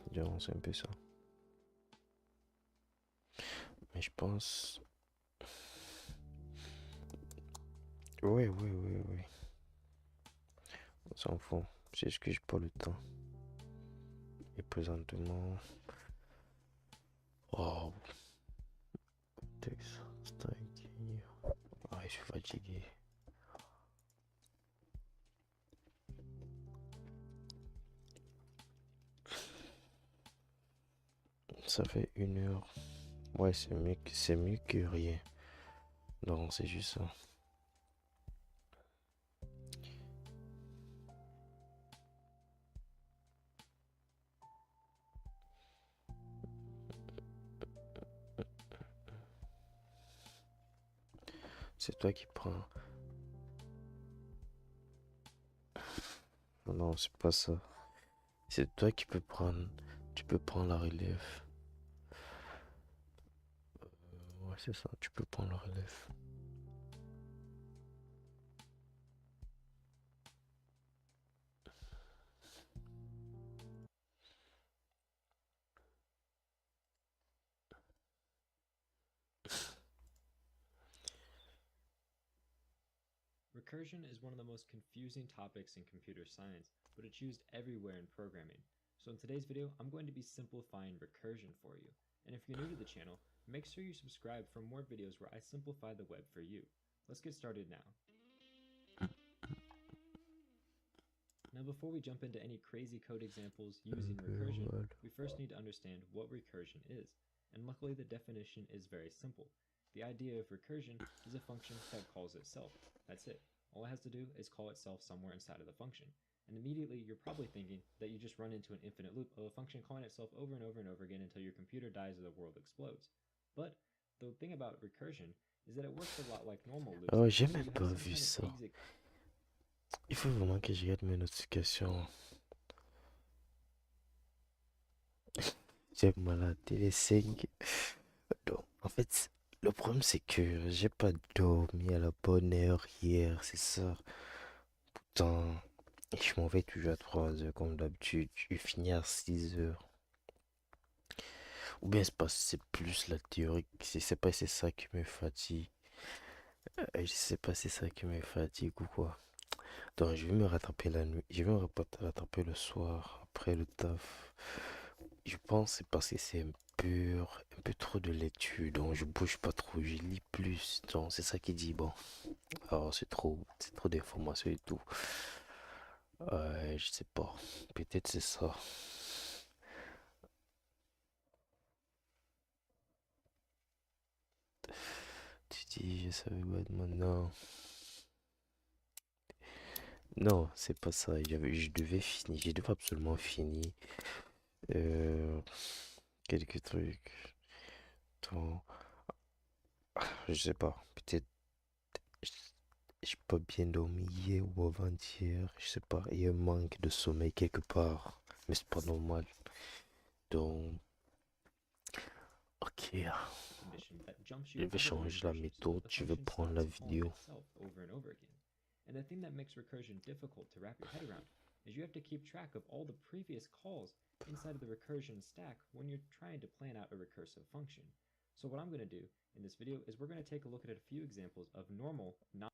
Disons, c'est un peu ça. Mais je pense... Oui. On s'en fout. C'est juste que j'ai pas le temps. Et présentement... Oh. Texte. Staging. Ah, je suis fatigué. Ça fait 1 heure. Ouais, c'est mieux que rien. Donc, c'est juste ça. C'est toi qui prends. Non, c'est pas ça. C'est toi qui peux prendre. Tu peux prendre la relève. Ouais, c'est ça. Tu peux prendre la relève. Recursion is one of the most confusing topics in computer science, but it's used everywhere in programming. So in today's video, I'm going to be simplifying recursion for you. And if you're new to the channel, make sure you subscribe for more videos where I simplify the web for you. Let's get started now. Now before we jump into any crazy code examples using recursion, we first need to understand what recursion is. And luckily the definition is very simple. The idea of recursion is a function that calls itself. That's it. All it has to do is call itself somewhere inside of the function. And immediately you're probably thinking that you just run into an infinite loop of a function calling itself over and over and over again until your computer dies or the world explodes. But the thing about recursion is that it works a lot like normal loops. Oh, j'ai même pas vu ça. Il faut vraiment que je regarde mes notifications. J'ai malade, les 5. Donc, en fait, le problème c'est que j'ai pas dormi à la bonne heure hier, c'est ça. Pourtant, je m'en vais toujours à 3 heures comme d'habitude. Je finis à 6 heures. Ou bien c'est plus la théorie. C'est pas c'est ça qui me fatigue. Je sais pas si c'est ça qui me fatigue ou quoi. Donc je vais me rattraper la nuit. Je vais me rattraper le soir après le taf. Je pense que c'est parce que c'est un peu trop de lecture. Donc je bouge pas trop, je lis plus. Donc c'est ça qui dit bon. Alors c'est trop d'informations et tout. Je sais pas. Peut-être c'est ça. Tu dis je savais pas maintenant. Non, c'est pas ça. Je devais finir. Je devais absolument finir. Quelques trucs. Donc, je sais pas. Peut-être. J'ai pas bien dormi hier ou avant-hier. Je sais pas. Il y a un manque de sommeil quelque part. Mais c'est pas normal. Donc. Ok. Je vais changer la méthode. Je vais prendre la vidéo. And the thing that makes recursion difficult to wrap your head around is you have to keep track of all the previous calls inside of the recursion stack when you're trying to plan out a recursive function. So what I'm going to do in this video is we're going to take a look at a few examples of normal Non.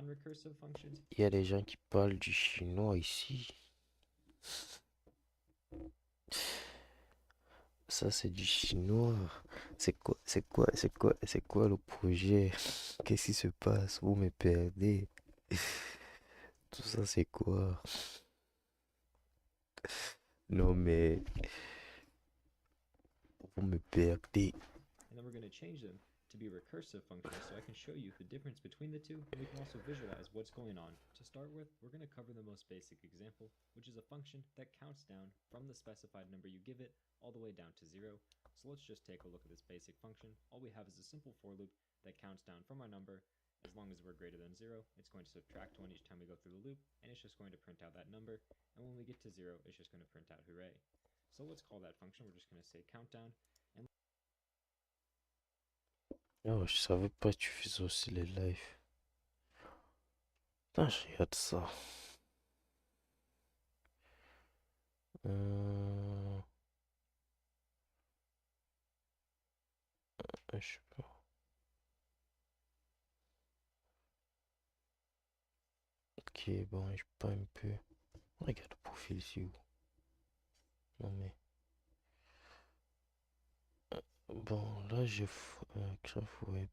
non-recursive functions. Il y a des gens qui parlent du chinois ici. Ça, c'est du chinois. C'est quoi le projet? Qu'est-ce qui se passe? Vous me perdez. Tout ça, c'est quoi? Non, mais vous me perdez. And then we're going to change them to be recursive functions so I can show you the difference between the two, and we can also visualize what's going on. To start with, we're going to cover the most basic example, which is a function that counts down from the specified number you give it all the way down to 0. So let's just take a look at this basic function. All we have is a simple for loop that counts down from our number. As long as we're greater than 0, it's going to subtract 1 each time we go through the loop, and it's just going to print out that number. And when we get to 0, it's just going to print out hooray. So let's call that function. We're just going to say countdown. Oh, je savais pas que tu faisais aussi les lives. Putain, je regarde ça. Je sais pas. Ok, bon, je pas un peu. Regarde le profil ici. Non mais. Bon, là, j'ai Craft Web.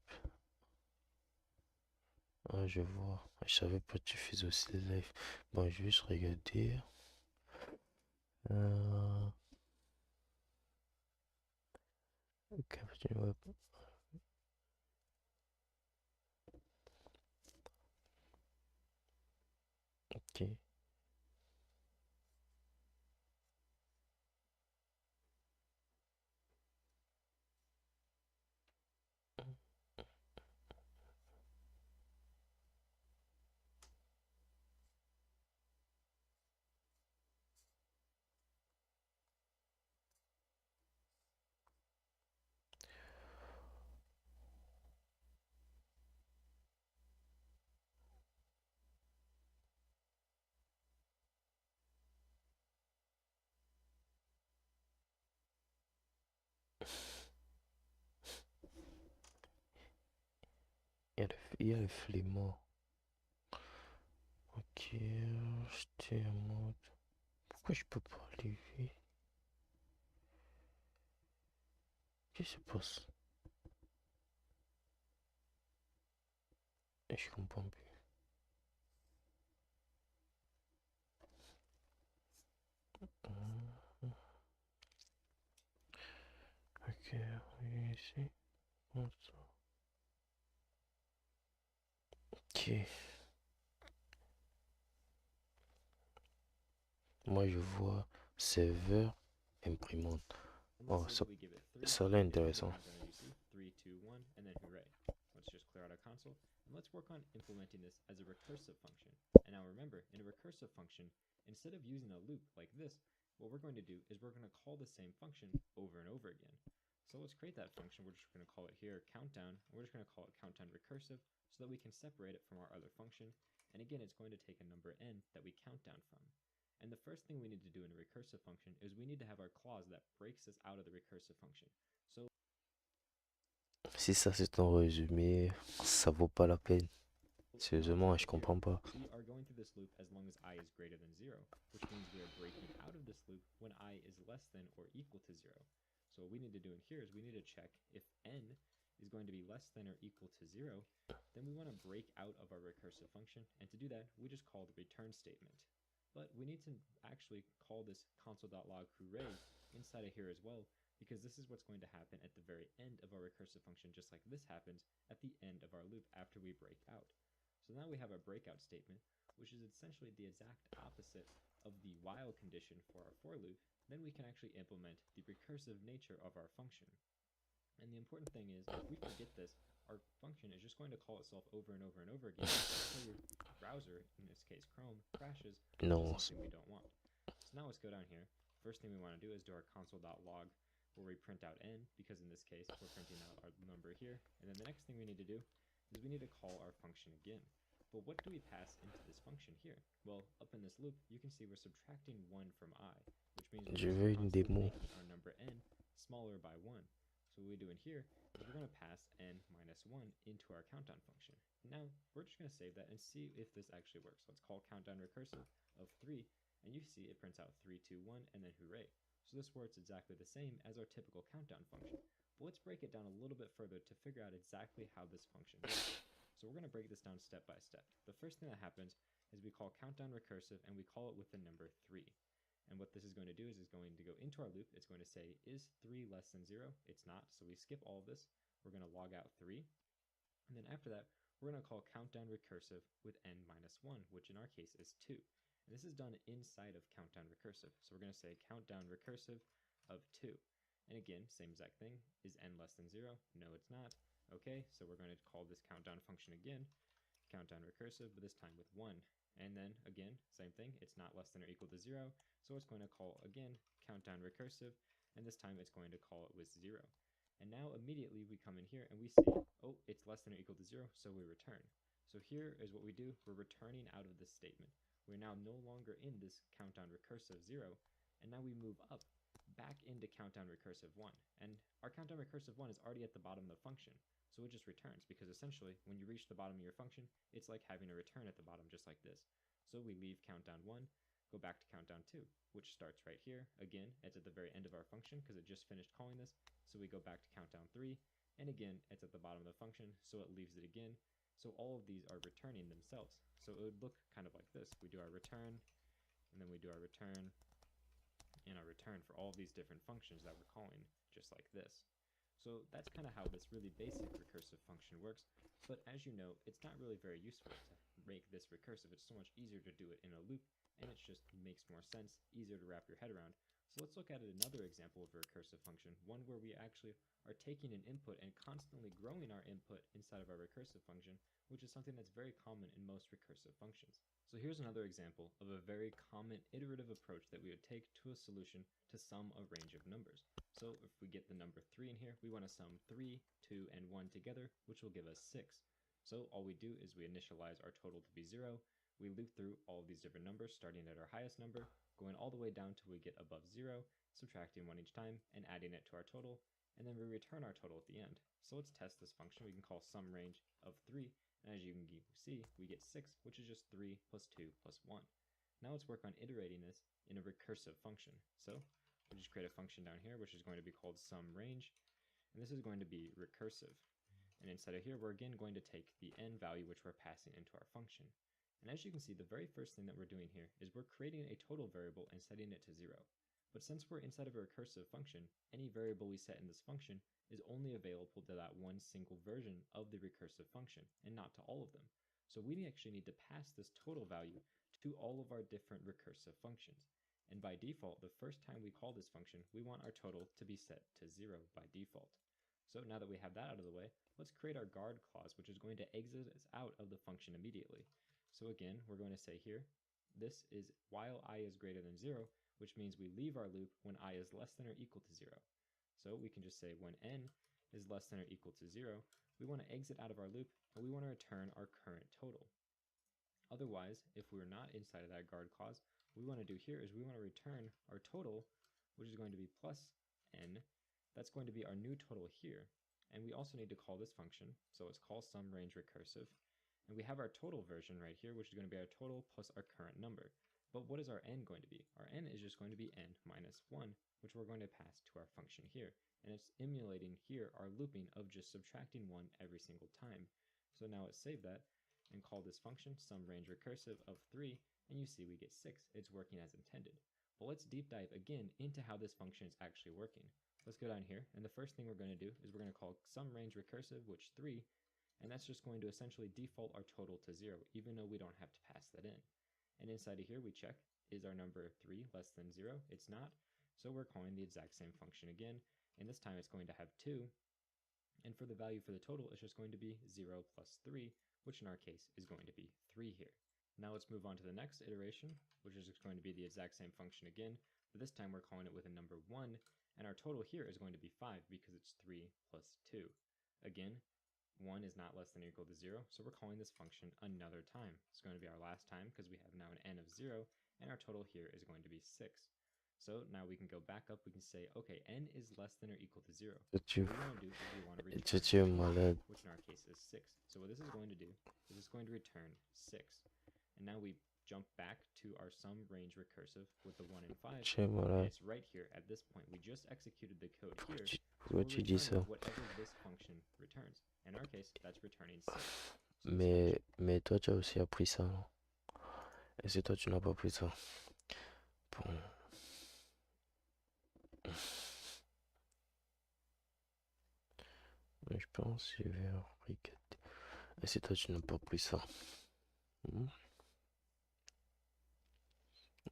Ah, je vois. Je savais pas que tu faisais aussi les lives. Bon, je vais juste regarder. Captain Web. Ok. Il y a le flemmard. Ok, acheter un mode. Pourquoi je peux pas aller vite? Qu'est-ce qui se passe? Je comprends plus. Ok, oui, ici. Comme ça. Ok. Moi, je vois serveur, imprimante. Oh, ça a l'air intéressant. 3, 2, 1, and then hooray. Let's just clear out our console, and let's work on implementing this as a recursive function. And now remember, in a recursive function, instead of using a loop like this, what we're going to do is we're going to call the same function over and over again. So let's create that function. We're just going to call it here countdown, and we're just going to call it countdown recursive so that we can separate it from our other function. And again, it's going to take a number n that we count down from. And the first thing we need to do in a recursive function is we need to have our clause that breaks us out of the recursive function. So si ça c'est ton résumé, ça vaut pas la peine. Sérieusement, je comprends pas. We are going through this loop as long as I is greater than 0, which means we are breaking out of this loop when I is less than or equal to 0. So what we need to do in here is we need to check if n is going to be less than or equal to 0, then we want to break out of our recursive function, and to do that, we just call the return statement. But we need to actually call this console.log hooray inside of here as well, because this is what's going to happen at the very end of our recursive function, just like this happens at the end of our loop after we break out. So now we have our breakout statement, which is essentially the exact opposite of the while condition for our for loop. Then we can actually implement the recursive nature of our function. And the important thing is, if we forget this, our function is just going to call itself over and over and over again until your browser, in this case Chrome, crashes, which No. is something we don't want. So now let's go down here. First thing we want to do is do our console.log, where we print out n, because in this case we're printing out our number here. And then the next thing we need to do is we need to call our function again. But what do we pass into this function here? Well, up in this loop, you can see we're subtracting 1 from I, which means Je we're veux une constantly démo. making our number n smaller by 1. So what we do in here is we're going to pass n minus 1 into our countdown function. Now, we're just going to save that and see if this actually works. Let's call countdown recursive of 3, and you see it prints out 3, 2, 1, and then hooray. So this works exactly the same as our typical countdown function. But let's break it down a little bit further to figure out exactly how this function works. So we're going to break this down step by step. The first thing that happens is we call countdown recursive, and we call it with the number 3. And what this is going to do is going to go into our loop. It's going to say, is 3 less than 0? It's not, so we skip all of this. We're going to log out 3. And then after that, we're going to call countdown recursive with n minus 1, which in our case is 2. And this is done inside of countdown recursive. So we're going to say countdown recursive of 2. And again, same exact thing. Is n less than 0? No, it's not. Okay, so we're going to call this countdown function again, countdown recursive, but this time with 1. And then again, same thing, it's not less than or equal to 0, so it's going to call again countdown recursive, and this time it's going to call it with 0. And now immediately we come in here and we see, oh, it's less than or equal to 0, so we return. So here is what we do. We're returning out of this statement. We're now no longer in this countdown recursive 0, and now we move up back into countdown recursive 1. And our countdown recursive 1 is already at the bottom of the function. So it just returns, because essentially when you reach the bottom of your function, it's like having a return at the bottom, just like this. So we leave countdown 1, go back to countdown 2, which starts right here. Again, it's at the very end of our function because it just finished calling this. So we go back to countdown 3, and again, it's at the bottom of the function, so it leaves it again. So all of these are returning themselves. So it would look kind of like this. We do our return, and then we do our return, and our return for all of these different functions that we're calling, just like this. So that's kind of how this really basic recursive function works, but as you know, it's not really very useful to make this recursive. It's so much easier to do it in a loop, and it just makes more sense, easier to wrap your head around. So let's look at another example of a recursive function, one where we actually are taking an input and constantly growing our input inside of our recursive function, which is something that's very common in most recursive functions. So here's another example of a very common iterative approach that we would take to a solution to sum a range of numbers. So if we get the number 3 in here, we want to sum 3, 2, and 1 together, which will give us 6. So all we do is we initialize our total to be 0. We loop through all of these different numbers, starting at our highest number, going all the way down till we get above 0, subtracting 1 each time, and adding it to our total, and then we return our total at the end. So let's test this function. We can call sum range of 3, and as you can see, we get 6, which is just 3 plus 2 plus 1. Now let's work on iterating this in a recursive function. So we'll just create a function down here, which is going to be called sum range, and this is going to be recursive. And inside of here, we're again going to take the n value, which we're passing into our function. And as you can see, the very first thing that we're doing here is we're creating a total variable and setting it to 0. But since we're inside of a recursive function, any variable we set in this function is only available to that one single version of the recursive function, and not to all of them. So we actually need to pass this total value to all of our different recursive functions. And by default, the first time we call this function, we want our total to be set to 0 by default. So now that we have that out of the way, let's create our guard clause, which is going to exit us out of the function immediately. So again, we're going to say here, this is while I is greater than 0, which means we leave our loop when I is less than or equal to 0. So we can just say when n is less than or equal to 0, we want to exit out of our loop, and we want to return our current total. Otherwise, if we're not inside of that guard clause, what we want to do here is we want to return our total, which is going to be plus n. That's going to be our new total here. And we also need to call this function, so let's call sum range recursive. And we have our total version right here, which is going to be our total plus our current number. But what is our n going to be? Our n is just going to be n minus 1, which we're going to pass to our function here. And it's emulating here our looping of just subtracting 1 every single time. So now let's save that and call this function sum range recursive of 3, and you see we get 6. It's working as intended. But let's deep dive again into how this function is actually working. Let's go down here, and the first thing we're going to do is we're going to call sum range recursive, which 3, and that's just going to essentially default our total to 0, even though we don't have to pass that in. And inside of here, we check, is our number 3 less than 0? It's not, so we're calling the exact same function again, and this time it's going to have 2, And for the value for the total, it's just going to be 0 plus 3, which in our case is going to be 3 here. Now let's move on to the next iteration, which is just going to be the exact same function again, but this time we're calling it with a number 1, and our total here is going to be 5 because it's 3 plus 2. Again, 1 is not less than or equal to 0, so we're calling this function another time. It's going to be our last time because we have now an n of 0, and our total here is going to be 6. So now we can go back up, we can say, okay, n is less than or equal to 0. What we want to do is we want to return, which in our case is 6. So what this is going to do is it's going to return 6. And now we jump back to our sum range recursive with the 1 and 5. And it's right here at this point. We just executed the code here. So we're returning whatever this function returns. In our case, that's returning 6. So mais toi, tu as aussi appris ça, non? Et si toi, tu n'as pas appris ça? Bon. Je pense que je vais regarder. Et si toi, tu n'as pas appris ça?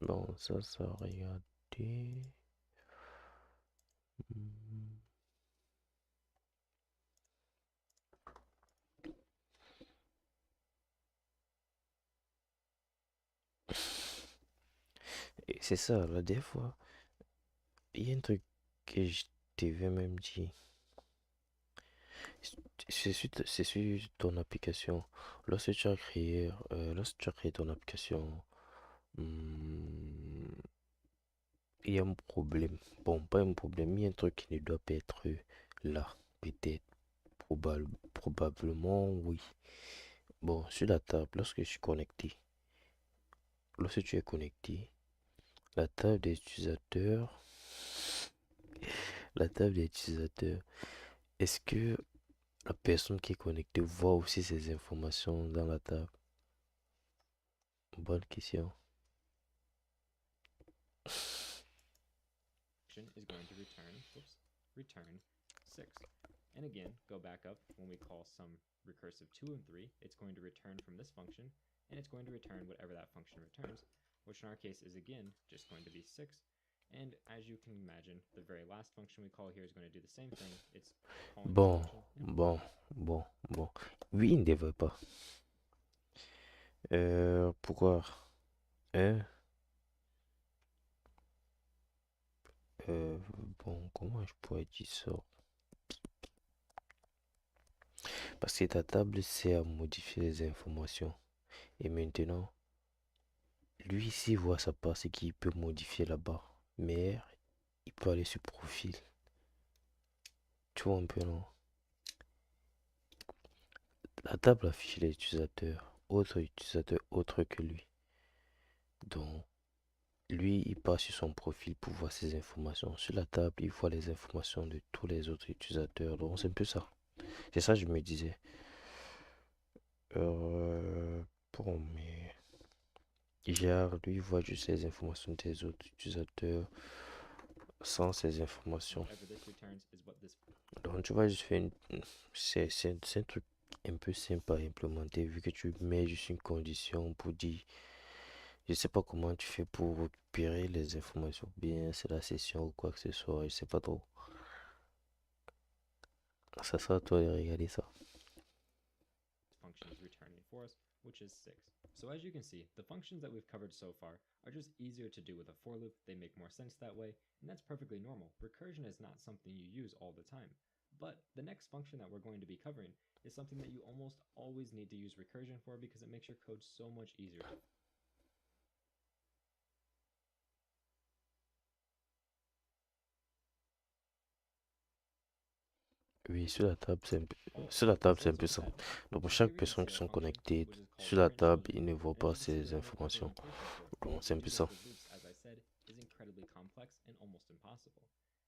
Bon, ça a regardé. Et c'est ça, là, des fois, il y a un truc que je t'avais même dit. C'est sur ton application. Lorsque tu as créé ton application, il y a un problème. Bon, pas un problème, il y a un truc qui ne doit pas être là. Peut-être, probablement, oui. Bon, sur la table, lorsque tu es connecté, la table des utilisateurs, est-ce que la personne qui est connectée voit aussi ces informations dans la table? Bonne question. Is going to return 6. And again, go back up when we call some recursive 2 and 3, it's going to return from this function, and it's going to return whatever that function returns, which in our case is again just going to be 6. And as you can imagine, the very last function we call here is going to do the same thing. It's calling Bon. Oui, il ne devrait pas. Pourquoi? Bon, comment je pourrais dire ça? Parce que ta table sert à modifier les informations. Et maintenant, lui, s'il voit sa part, c'est qu'il peut modifier là-bas. Mais il peut aller sur profil. Tu vois un peu, non? La table affiche les utilisateurs autres que lui. Donc, lui, il passe sur son profil pour voir ses informations. Sur la table, il voit les informations de tous les autres utilisateurs. Donc, c'est un peu ça. C'est ça que je me disais. Bon, mais... Genre, lui, il voit juste les informations des autres utilisateurs sans ces informations. Donc, tu vois, c'est un truc un peu simple à implémenter vu que tu mets juste une condition pour dire... Je sais pas comment tu fais pour récupérer les informations, bien c'est la session ou quoi que ce soit, je sais pas trop. Ça sera à toi de regarder ça. Function is returning for us, which is 6. So as you can see, the functions that we've covered so far are just easier to do with a for loop. They make more sense that way, and that's perfectly normal. Recursion is not something you use all the time. But the next function that we're going to be covering is something that you almost always need to use recursion for because it makes your code so much easier. Oui, sur la table, c'est un peu ça. Donc, pour chaque personne qui sont connectées, sur la table, ils ne voient pas ces informations. Donc, c'est un peu ça.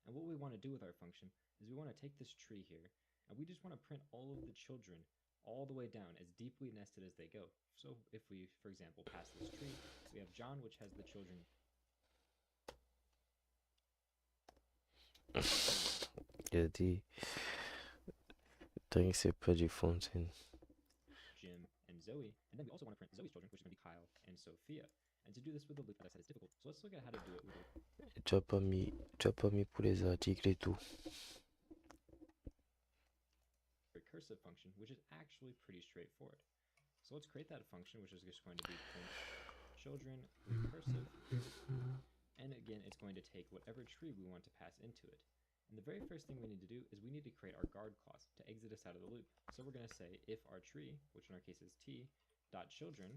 And what we want to do with our function is we want to take this tree here, and we just want to print all of the children all the way down as deeply nested as they go. So if we, for example, pass this tree, we have John, which has the children. Il a dit, tant c'est pas du fontaine. Jim and Zoe, and then we also want to print Zoe's children, which is going to be Kyle and Sophia. And to do this with a loop, as I said, it's difficult. So let's look at how to do it with a loop. Tu as pas mis pour les articles et tout. recursive function, which is actually pretty straightforward. So let's create that function, which is just going to be print children recursive. And again, it's going to take whatever tree we want to pass into it. And the very first thing we need to do is we need to create our guard clause to exit us out of the loop. So we're going to say if our tree, which in our case is t, dot children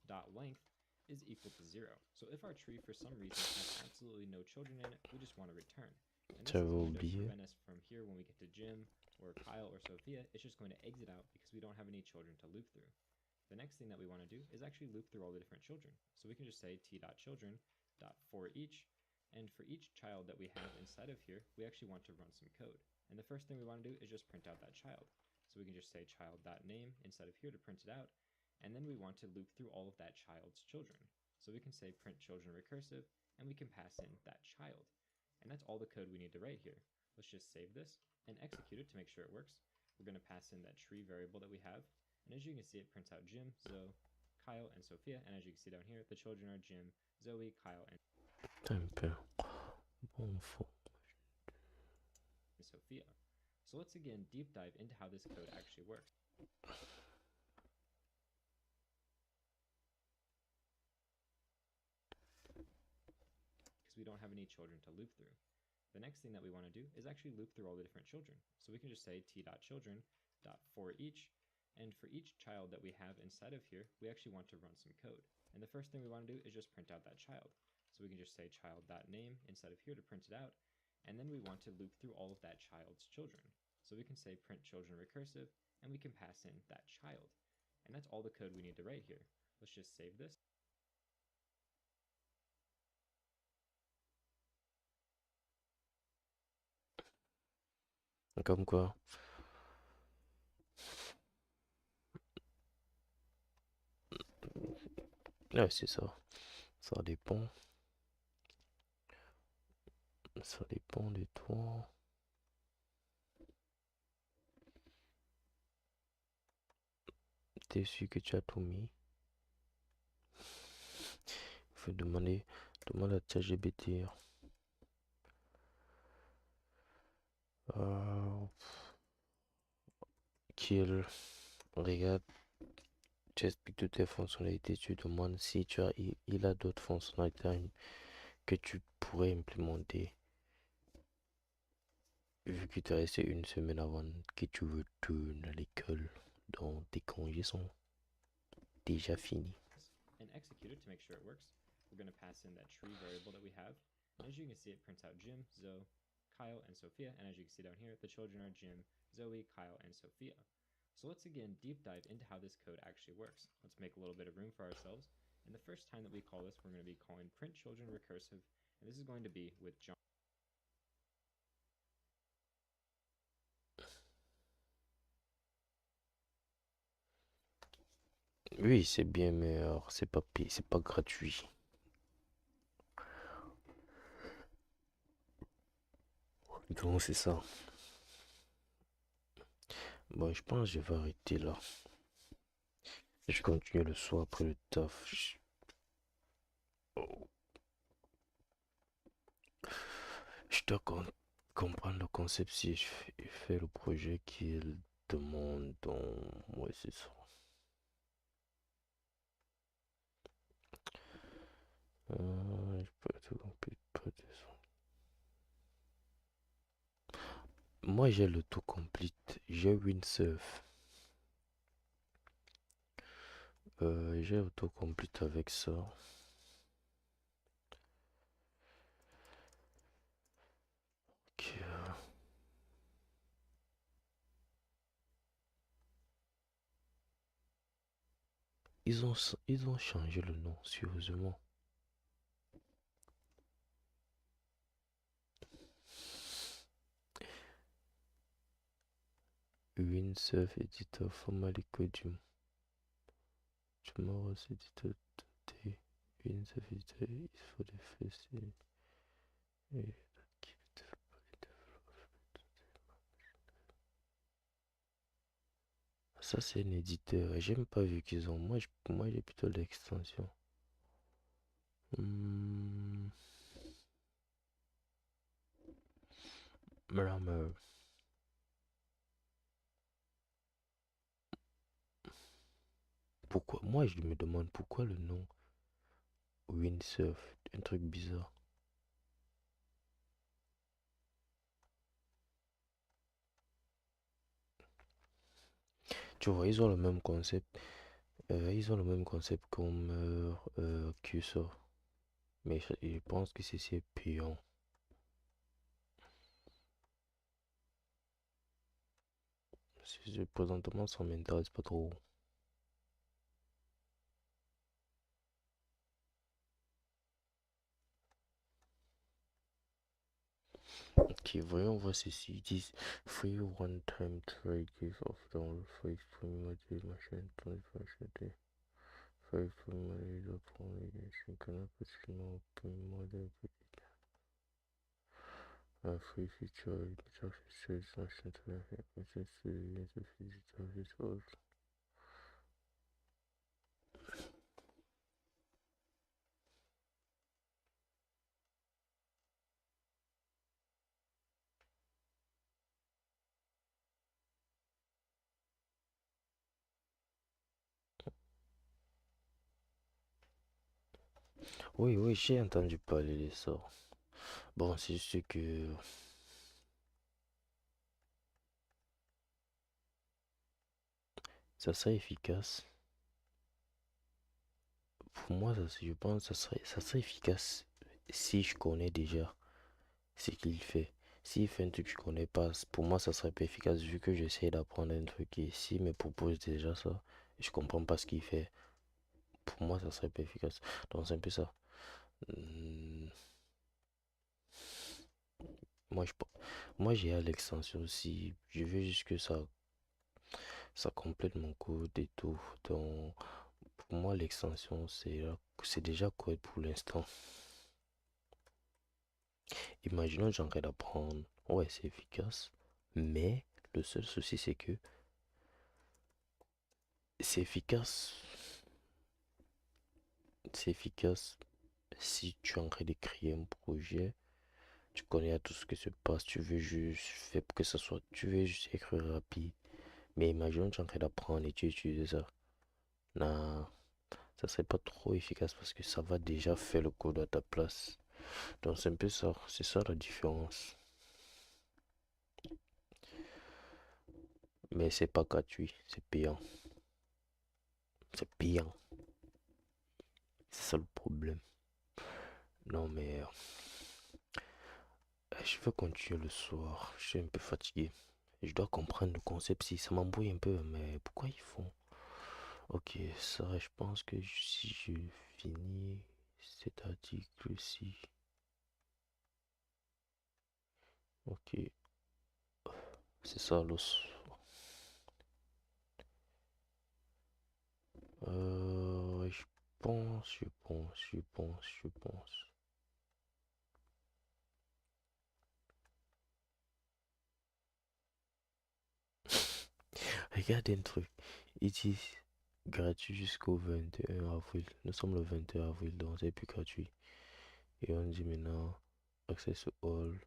dot length is equal to 0. So if our tree for some reason has absolutely no children in it, we just want to return. And this is going to prevent us from here when we get to Jim or Kyle or Sophia. It's just going to exit out because we don't have any children to loop through. The next thing that we want to do is actually loop through all the different children. So we can just say t.children for each, and for each child that we have inside of here, we actually want to run some code. And the first thing we want to do is just print out that child. So we can just say child.name inside of here to print it out, and then we want to loop through all of that child's children. So we can say print children recursive, and we can pass in that child. And that's all the code we need to write here. Let's just save this and execute it to make sure it works. We're going to pass in that tree variable that we have, and as you can see, it prints out Jim, Zoe, Kyle, and Sophia. And as you can see down here, the children are Jim, Zoe, Kyle, and Sophia. So let's again deep dive into how this code actually works. Because we don't have any children to loop through. The next thing that we want to do is actually loop through all the different children. So we can just say t.children for each, and for each child that we have inside of here, we actually want to run some code. And the first thing we want to do is just print out that child. So we can just say child.name inside of here to print it out, and then we want to loop through all of that child's children. So we can say print children recursive, and we can pass in that child. And that's all the code we need to write here. Let's just save this. Comme quoi. Ouais, c'est ça. Ça dépend. Ça dépend de toi. T'es sûr que tu as tout mis? Il faut demander à ChatGPT. Qu'il regarde, tu expliques toutes tes fonctionnalités, tu demandes si il a d'autres fonctionnalités que tu pourrais implémenter. Vu que tu es resté une semaine avant que tu retournes à l'école, donc tes congés sont déjà finis. And execute it to make sure it works. We're going to pass in that tree variable that we have. And as you can see, it prints out Jim, Zoe, Kyle, and Sophia. And as you can see down here, the children are Jim, Zoe, Kyle, and Sophia. So let's again deep dive into how this code actually works. Let's make a little bit of room for ourselves. And the first time that we call this, we're going to be calling print children recursive. And this is going to be with John. Oui, c'est bien, mais c'est pas gratuit. Donc c'est ça. Bon, je pense que je vais arrêter là. Je continue le soir après le taf. Je dois comprendre le concept si je fais le projet qu'il demande. Donc, ouais, c'est ça. Je peux tout compléter. Moi, j'ai l'autocomplete. J'ai windsurf. J'ai autocomplete avec ça. Ok. Ils ont changé le nom, sérieusement. Windsurf éditeur format codium. Tomorrow éditeur T. Windsurf éditeur is for the first ça c'est un éditeur. J'aime pas vu qu'ils ont. Moi j'ai plutôt l'extension. Rammer. Pourquoi? Moi, je me demande pourquoi le nom Windsurf, un truc bizarre. Tu vois, ils ont le même concept. Ils ont le même concept comme Cursor. Mais je pense que c'est payant. Présentement, ça m'intéresse pas trop. Ok, voyons voir ceci. Ils disent free one time trade gift of download free primitive machine 24 free primitive application cannot facilement primitive un free feature oui, oui, j'ai entendu parler de ça. Bon, c'est juste que ça serait efficace. Pour moi, je pense que ça serait efficace si je connais déjà ce qu'il fait. S'il fait un truc que je connais pas, pour moi, ça serait pas efficace vu que j'essaie d'apprendre un truc et s'il me propose déjà ça, je comprends pas ce qu'il fait. Pour moi, ça serait pas efficace. Donc, c'est un peu ça. Hmm, Moi, moi, j'ai à l'extension aussi. Je veux juste que ça complète mon code et tout. Donc, pour moi, l'extension, c'est déjà correct pour l'instant. Imaginons, j'aimerais d'apprendre. Ouais, c'est efficace. Mais le seul souci, c'est que c'est efficace. C'est efficace si tu es en train de créer un projet. Tu connais à tout ce qui se passe. Tu veux juste faire pour que ça soit. Tu veux juste écrire rapide. Mais imaginons, tu es en train d'apprendre et tu utilises ça. Non, ça serait pas trop efficace parce que ça va déjà faire le code à ta place. Donc c'est un peu ça. C'est ça la différence. Mais c'est pas gratuit. C'est payant. C'est payant. C'est ça le problème. Non, mais je vais continuer le soir. Je suis un peu fatigué. Je dois comprendre le concept si ça m'embrouille un peu, mais pourquoi ils font? Ok, ça, je pense que si je finis cet article-ci. Ok, c'est ça le soir. Je pense. Regarde un truc. Ils disent gratuit jusqu'au 21 avril. Nous sommes le 21 avril, donc c'est plus gratuit. Et on dit maintenant access to all.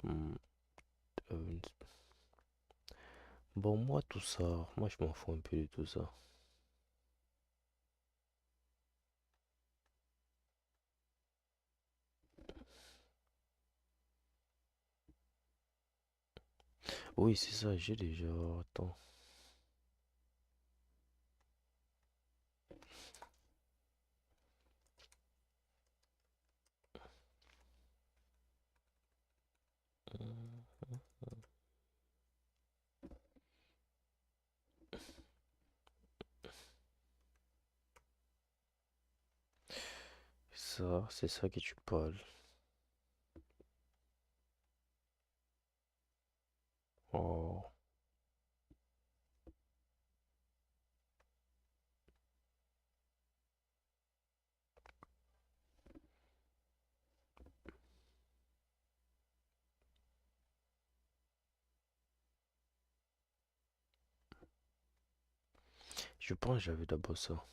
Hmm, euh, Bon, moi, tout ça, moi, je m'en fous un peu de tout ça. Oui, c'est ça, j'ai déjà. Attends. Ça, c'est ça que tu parles. Oh, je pense que j'avais d'abord ça.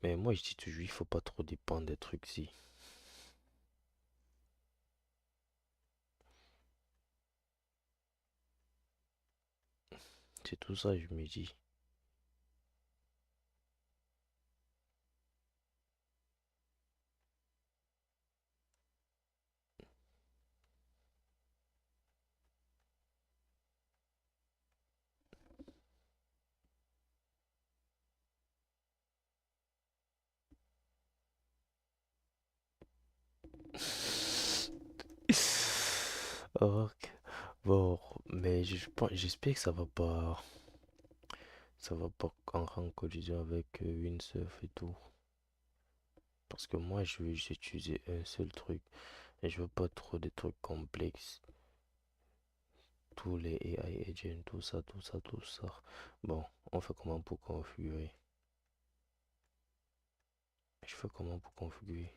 Mais moi, je dis toujours, il faut pas trop dépendre des trucs si. C'est tout ça, je me dis. Ok. Bon, mais j'espère que ça va pas entrer en collision avec Windsurf et tout. Parce que moi, je veux juste utiliser un seul truc. Et je veux pas trop des trucs complexes. Tous les AI agents, tout ça, tout ça, tout ça. Bon, on fait comment pour configurer? Je fais comment pour configurer?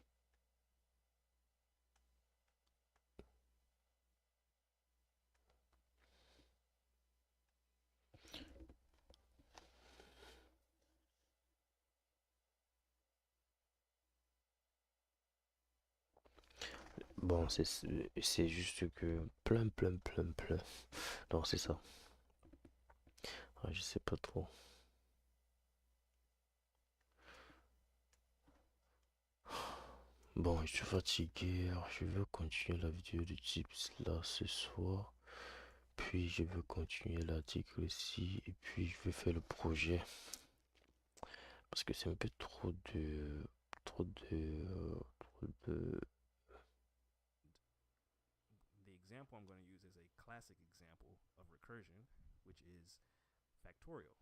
Bon, c'est juste que plein, plein, plein, plein. Non, c'est ça. Ah, je sais pas trop. Bon, je suis fatigué. Alors, je veux continuer la vidéo de tips là ce soir. Puis, je veux continuer l'article aussi. Et puis, je vais faire le projet. Parce que c'est un peu trop de. Trop de. Trop de. The example I'm going to use is a classic example of recursion, which is factorial.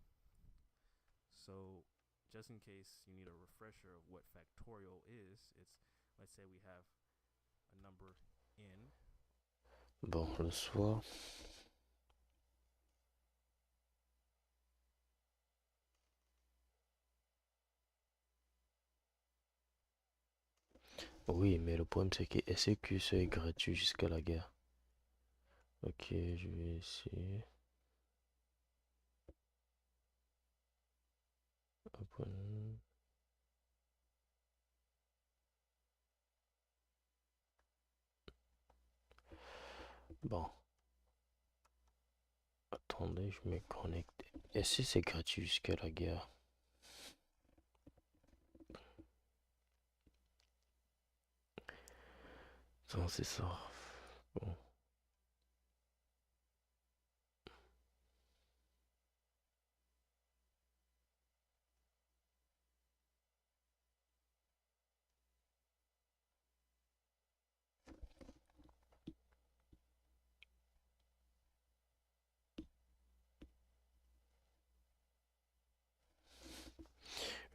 So, just in case you need a refresher of what factorial is, let's say we have a number n. Bon, le soir. Oui, mais le problème c'est que est-ce que ça est gratuit jusqu'à la guerre? Ok, je vais essayer. Open. Bon, attendez, je me connecte. Est-ce que c'est gratuit jusqu'à la guerre? Non, c'est ça. Bon.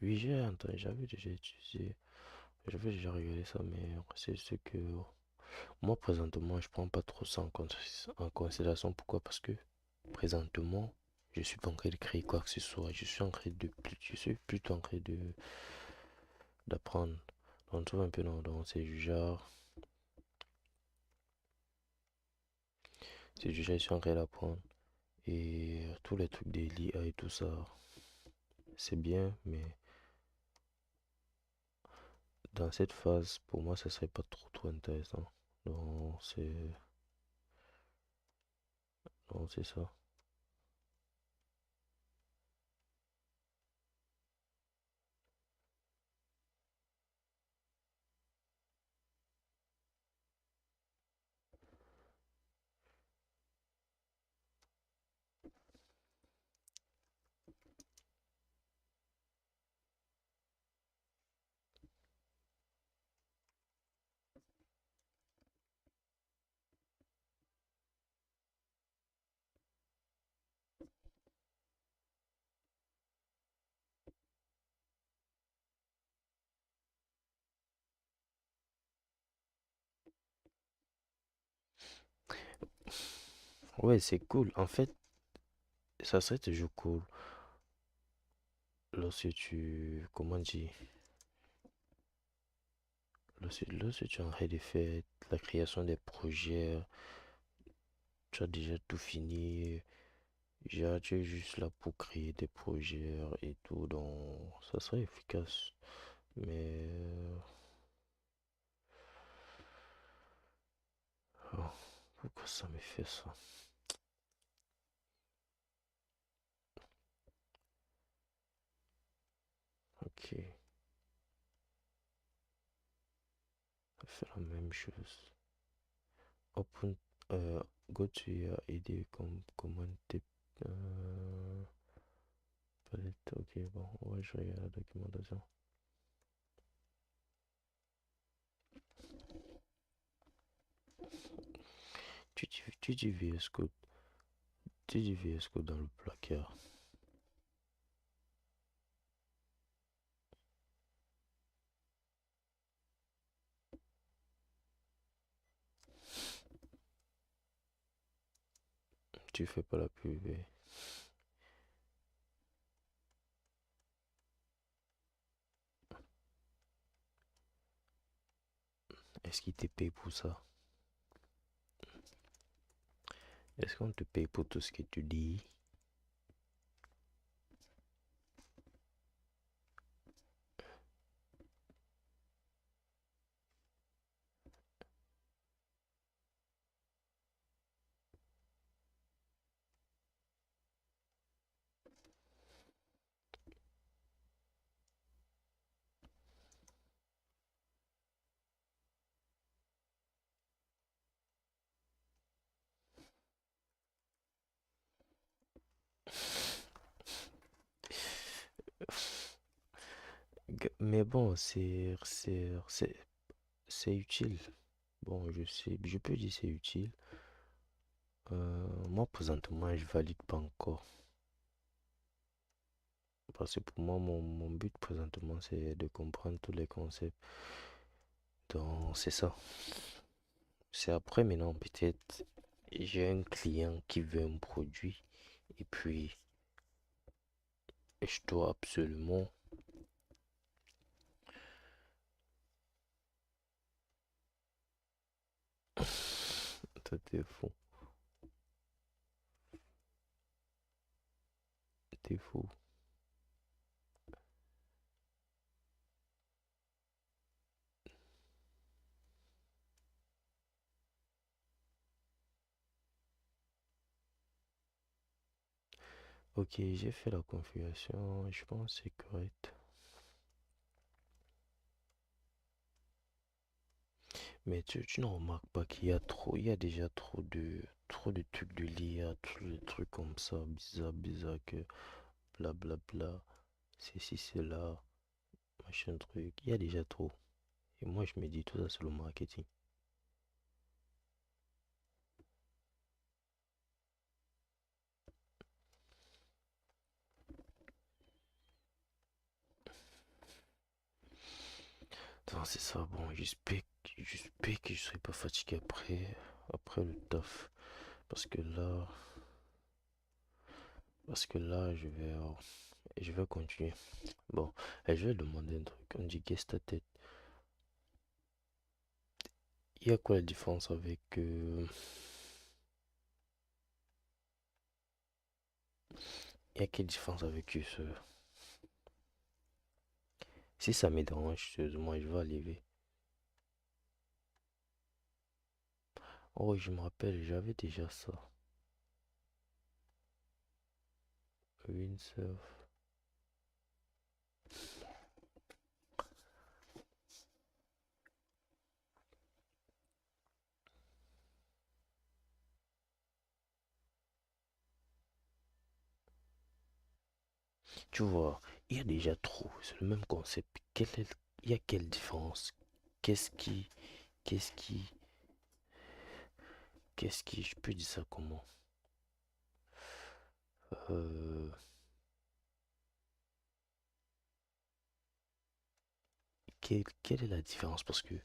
Oui, j'avais déjà utilisé. J'avais déjà regardé ça, mais c'est ce que moi présentement, je prends pas trop ça en considération. Pourquoi? Parce que présentement, je suis pas en train de créer quoi que ce soit. Je suis plutôt en train de d'apprendre. On trouve un peu c'est du genre, je suis en train d'apprendre. Et tous les trucs de l'IA et tout ça, c'est bien, mais dans cette phase, pour moi, ça serait pas trop intéressant. Non, c'est ça. Ouais, c'est cool. En fait, ça serait toujours cool lorsque comment dire, lorsque tu es en train de faire la création des projets, tu as déjà tout fini, genre, tu es juste là pour créer des projets et tout, donc ça serait efficace. Mais oh, pourquoi ça me fait ça? Ok. On fait la même chose. Open, go to your ID command type. Palette, ok, bon, ouais, je regarde la documentation. Tu dis VS Code. Tu dis VS Code dans le placard. Tu fais pas la pub. Est-ce qu'il te paye pour ça? Est-ce qu'on te paye pour tout ce que tu dis? Mais bon, c'est utile. Bon, je sais, je peux dire c'est utile. Moi, présentement, je valide pas encore. Parce que pour moi, mon but présentement, c'est de comprendre tous les concepts. Donc, c'est ça. C'est après maintenant, peut-être, j'ai un client qui veut un produit. Et puis, je dois absolument... Toi, t'es fou. T'es fou. Ok, j'ai fait la configuration. Je pense que c'est correct. Mais tu ne remarques pas qu'il y a trop, il y a déjà trop de trucs de l'IA, tous les trucs comme ça, bizarre que blablabla, ceci, cela, machin truc, il y a déjà trop. Et moi je me dis tout ça c'est le marketing. Donc c'est ça, bon, j'espère que je serai pas fatigué après le taf. Parce que là, je vais continuer. Bon, et je vais demander un truc. On dit guess ta tête. Il y a quoi la différence avec il y a quelle différence avec ce si ça me dérange, moi je vais aller. Oh, je me rappelle, j'avais déjà ça. Windsurf. Tu vois, il y a déjà trop. C'est le même concept. Il y a quelle différence? Qu'est-ce qui, qu'est-ce qui, je peux dire ça comment? Euh, quelle est la différence? Parce que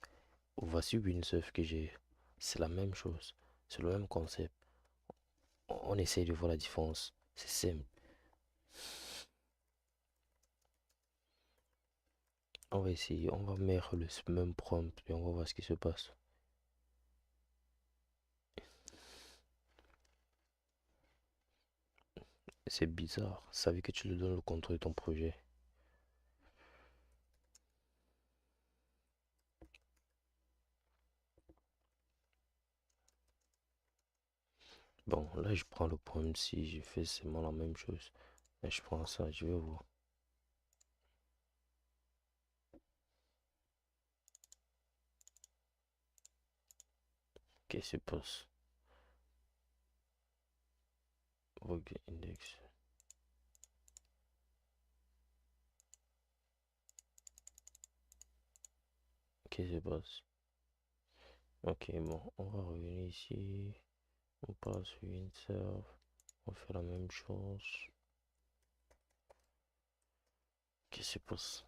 voici Windsurf que j'ai. C'est la même chose. C'est le même concept. On essaye de voir la différence. C'est simple. On va essayer. On va mettre le même prompt et on va voir ce qui se passe. C'est bizarre. Ça veut que tu lui donnes le contrôle de ton projet. Bon, là, je prends le prompt. Si je fais seulement la même chose. Mais je prends ça, je vais voir. Qu'est-ce qui se passe? Vogue index. Qu'est-ce qui se passe? Ok, bon, on va revenir ici. On passe sur insert. On fait la même chose. Qu'est-ce qui se passe?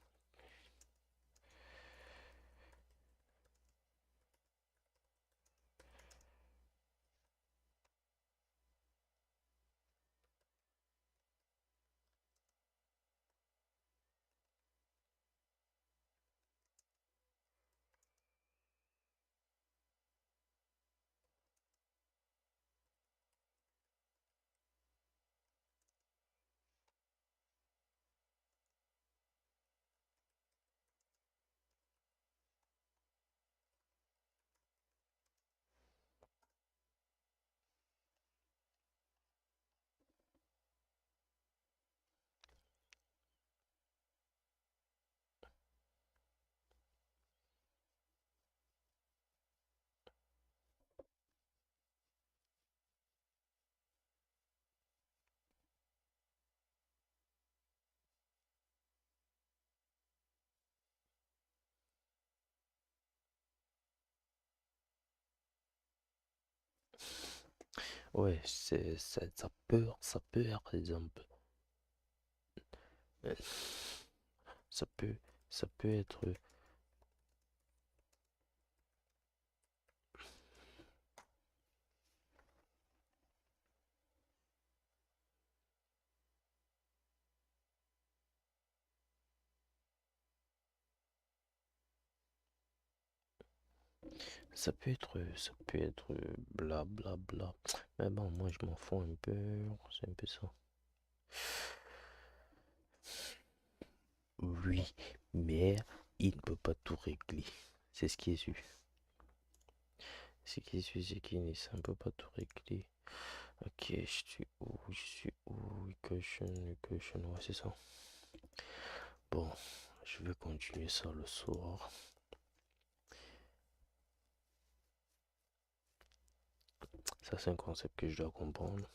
Ouais, ça peut être exemple. Euh, Ça peut, ça peut être. Ça peut être bla bla bla. Mais bon, moi je m'en fous un peu. C'est un peu ça. Oui, mais il ne peut pas tout régler. C'est ce qui est sûr. Ce qui est sûr, c'est qu'il ne peut pas tout régler. Ok, je suis où? Je suis où? Equation, ouais, c'est ça. Bon, je vais continuer ça le soir. Ça, c'est un concept que je dois comprendre.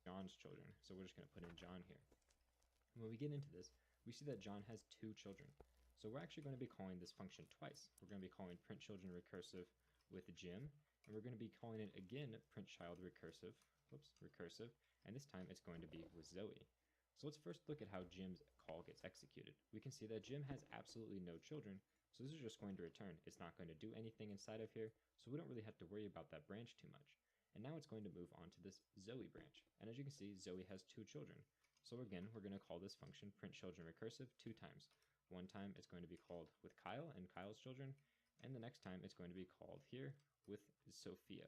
John's children, so we're just going to put in John here. When we get into this, we see that John has 2 children. So we're actually going to be calling this function twice. We're going to be calling print children recursive with Jim, and we're going to be calling it again print child recursive, and this time it's going to be with Zoe. So let's first look at how Jim's call gets executed. We can see that Jim has absolutely no children, so this is just going to return. It's not going to do anything inside of here, so we don't really have to worry about that branch too much. And now it's going to move on to this Zoe branch. And as you can see, Zoe has 2 children. So again, we're going to call this function print children recursive 2 times. One time it's going to be called with Kyle and Kyle's children, and the next time it's going to be called here with Sophia.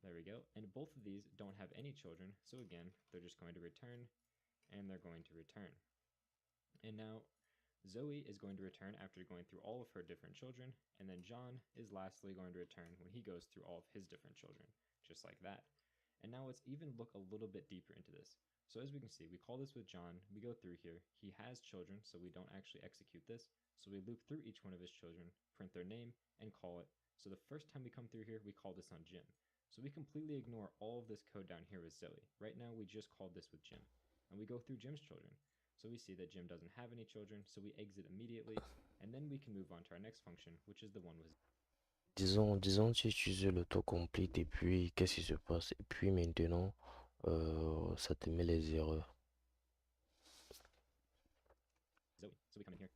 There we go. And both of these don't have any children, so again, they're just going to return, and they're going to return. And now Zoe is going to return after going through all of her different children, and then John is lastly going to return when he goes through all of his different children, just like that. And now let's even look a little bit deeper into this. So as we can see, we call this with John, we go through here, he has children, so we don't actually execute this, so we loop through each one of his children, print their name, and call it. So the first time we come through here, we call this on Jim. So we completely ignore all of this code down here with Zoe. Right now, we just called this with Jim. And we go through Jim's children. So we see that Jim doesn't have any children, so we exit immediately, and then we can move on to our next function, which is the one with... Disons, tu utilises l'autocomplete et puis qu'est-ce qui se passe? Et puis maintenant, ça te met les erreurs. Zoe. So we come in here.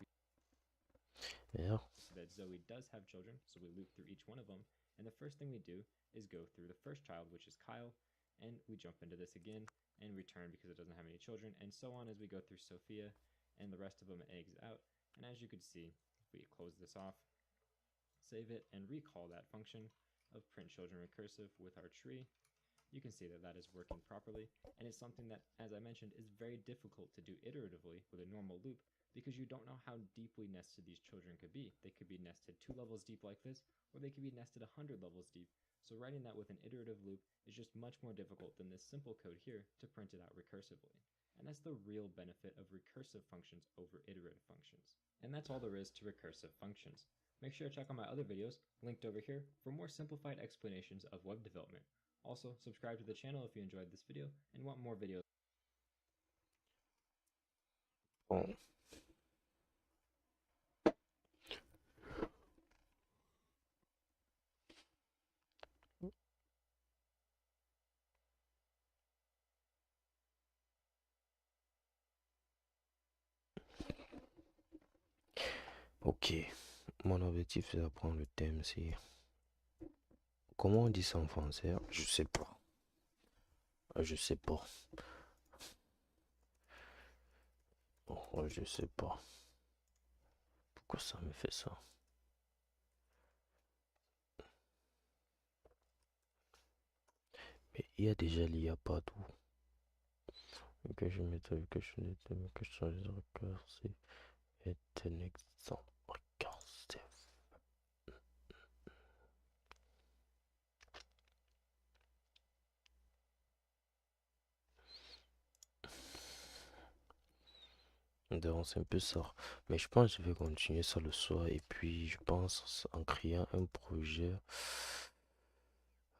Yeah. That Zoe does have children, so we loop through each one of them. And the first thing we do is go through the first child, which is Kyle, and we jump into this again and return because it doesn't have any children, and so on as we go through Sophia, and the rest of them eggs out. And as you can see, if we close this off, save it, and recall that function of print children recursive with our tree, you can see that that is working properly, and it's something that, as I mentioned, is very difficult to do iteratively with a normal loop because you don't know how deeply nested these children could be. They could be nested 2 levels deep like this, or they could be nested 100 levels deep. So writing that with an iterative loop is just much more difficult than this simple code here to print it out recursively. And that's the real benefit of recursive functions over iterative functions. And that's all there is to recursive functions. Make sure to check out my other videos, linked over here, for more simplified explanations of web development. Also, subscribe to the channel if you enjoyed this video and want more videos. Bon. Ok, mon objectif c'est d'apprendre le thème, c'est... Comment on dit ça en français? Je sais pas. Je sais pas. Oh, je sais pas. Pourquoi ça me fait ça? Mais il y a déjà l'IA partout. Que je mette, que je mette, que je change de recursive est un exemple recursive. Donc c'est un peu ça. Mais je pense que je vais continuer ça le soir. Et puis je pense en créant un projet.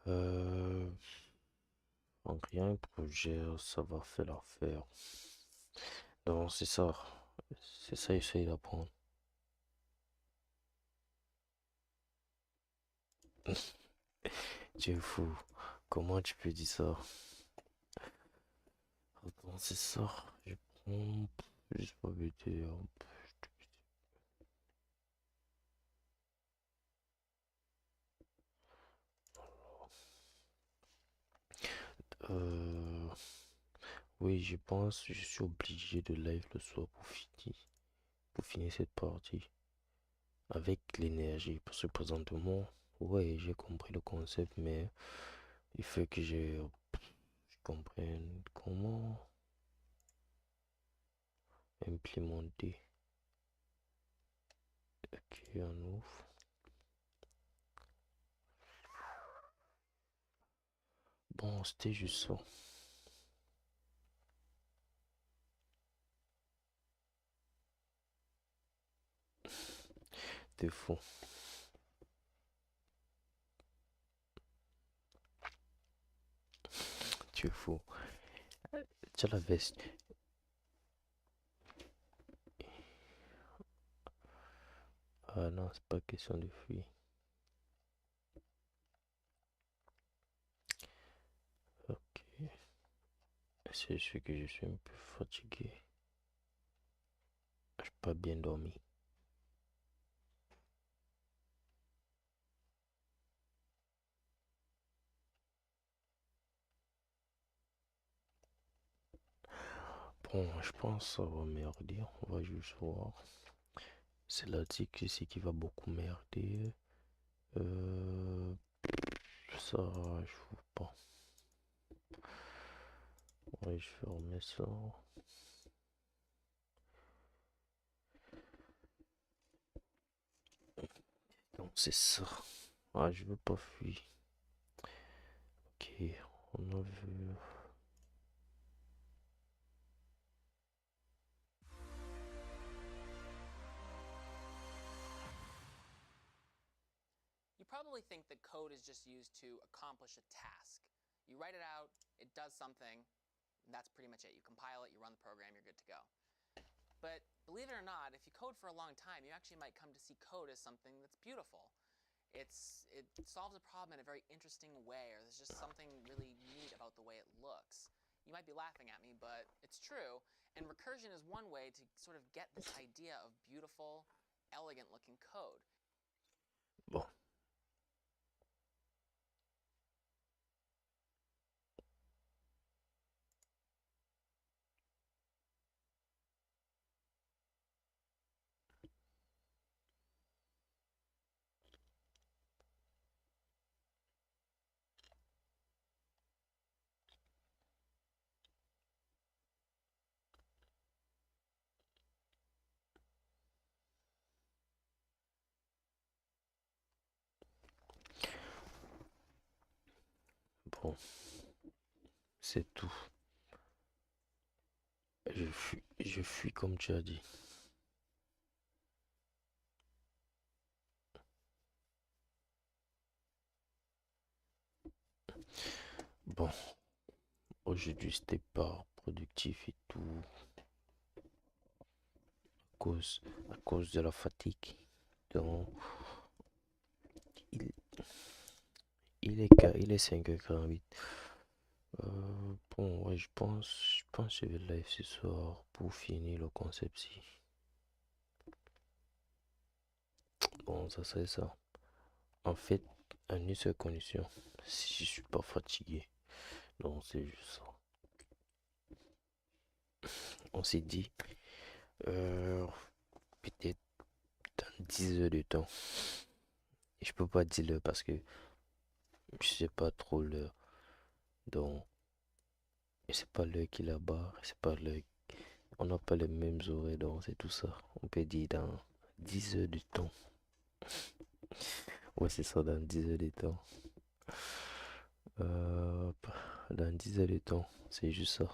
En créant un projet, ça va faire l'affaire. Donc c'est ça. C'est ça, essayer d'apprendre. Tu es fou. Comment tu peux dire ça? Attends, c'est ça. Je prends. Juste pas bêter. Oui, je pense que je suis obligé de live le soir pour finir cette partie. Avec l'énergie. Parce que présentement, ouais, j'ai compris le concept, mais il faut que je comprenne comment implémenter. Ok, on ouvre. Bon, c'était juste ça. T'es fou. Tu es fou. Tu as la veste. Ah non, c'est pas question de fuir. Ok. C'est sûr que je suis un peu fatigué. Je n'ai pas bien dormi. Bon, je pense que ça va merder. On va juste voir. C'est l'article ici qui va beaucoup merder. Ça, je vois pas. Ouais, je vais remettre ça. Donc c'est ça. Ah, je veux pas fuir. Ok, on a vu. You probably think that code is just used to accomplish a task. You write it out, it does something, and that's pretty much it. You compile it, you run the program, you're good to go. But believe it or not, if you code for a long time, you actually might come to see code as something that's beautiful. It solves a problem in a very interesting way, or there's just something really neat about the way it looks. You might be laughing at me, but it's true. And recursion is one way to sort of get this idea of beautiful, elegant-looking code. Bon. Bon. C'est tout. Je fuis comme tu as dit. Bon, aujourd'hui c'était pas productif et tout à cause de la fatigue. Donc, il, il est 5h48. Bon, ouais, je pense que je vais live ce soir pour finir le concept-ci. Bon, ça serait ça. En fait, à une seule condition, si je suis pas fatigué. Donc, c'est juste ça. On s'est dit, peut-être dans 10 heures de temps. Et je peux pas dire l'heure parce que je sais pas trop l'heure. Donc, c'est pas l'heure qui est là-bas, c'est pas l'heure. On n'a pas les mêmes horaires, donc c'est tout ça. On peut dire dans 10 heures de temps. Ouais, c'est ça, dans 10 heures de temps. Dans 10 heures de temps, c'est juste ça.